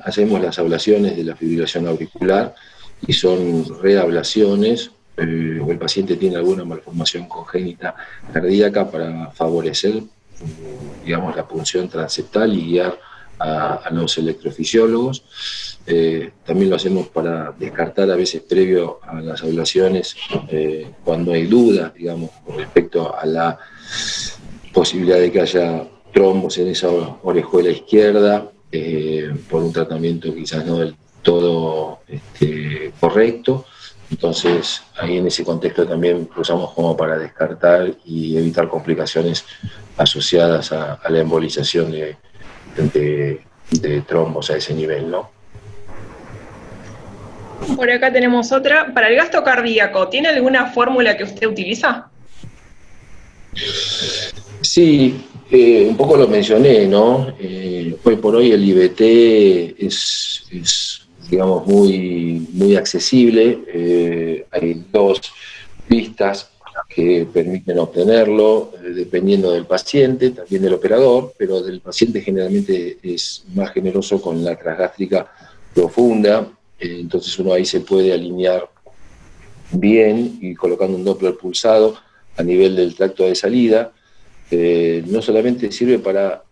hacemos las ablaciones de la fibrilación auricular, y son reablaciones, o el paciente tiene alguna malformación congénita cardíaca, para favorecer, digamos, la punción transeptal y guiar a los electrofisiólogos. También lo hacemos para descartar a veces previo a las ablaciones, cuando hay dudas, digamos, con respecto a la posibilidad de que haya trombos en esa orejuela izquierda, por un tratamiento quizás no del todo correcto. Entonces, ahí en ese contexto también lo usamos como para descartar y evitar complicaciones asociadas a la embolización de de trombos a ese nivel, ¿no? Por acá tenemos otra. Para el gasto cardíaco, ¿tiene alguna fórmula que usted utiliza? Sí, un poco lo mencioné, ¿no? Hoy por hoy el IVT es digamos, muy accesible. Hay 2 pistas que permiten obtenerlo, dependiendo del paciente, también del operador, pero del paciente generalmente es más generoso con la transgástrica profunda, entonces uno ahí se puede alinear bien y colocando un Doppler pulsado a nivel del tracto de salida. No solamente sirve para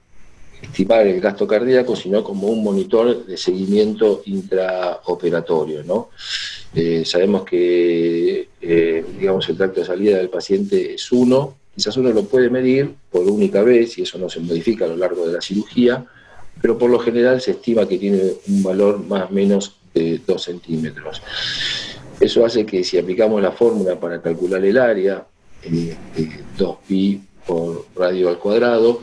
estimar el gasto cardíaco, sino como un monitor de seguimiento intraoperatorio, ¿no? Sabemos que digamos, el tracto de salida del paciente es 1, quizás uno lo puede medir por única vez y eso no se modifica a lo largo de la cirugía, pero por lo general se estima que tiene un valor más o menos de 2 centímetros. Eso hace que si aplicamos la fórmula para calcular el área, 2pi por radio al cuadrado,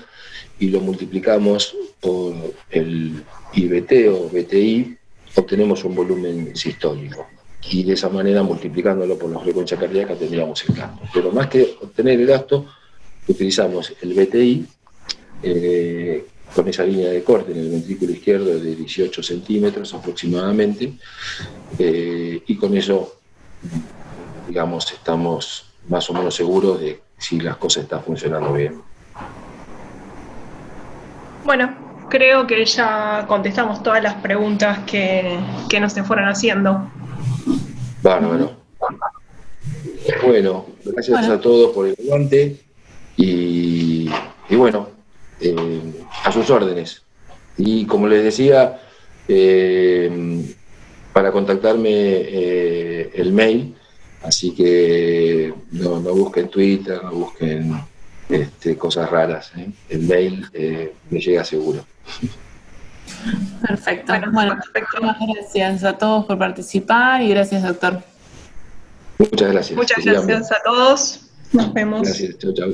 y lo multiplicamos por el IVT o BTI, obtenemos un volumen sistólico. Y de esa manera, multiplicándolo por la frecuencia cardíaca, tendríamos el gasto. Pero más que obtener el gasto, utilizamos el BTI con esa línea de corte en el ventrículo izquierdo de 18 centímetros aproximadamente, y con eso, digamos, estamos más o menos seguros de si las cosas están funcionando bien. Bueno, creo que ya contestamos todas las preguntas que nos se fueron haciendo. Bárbaro. Bueno, gracias a todos por el aguante y bueno, a sus órdenes. Y como les decía, para contactarme el mail, así que no busquen Twitter, no busquen cosas raras, ¿eh? El mail me llega seguro. Perfecto. Bueno, muchas gracias a todos por participar y gracias, doctor. Muchas gracias. Muchas gracias a todos. Nos vemos. Gracias. Chau, chau.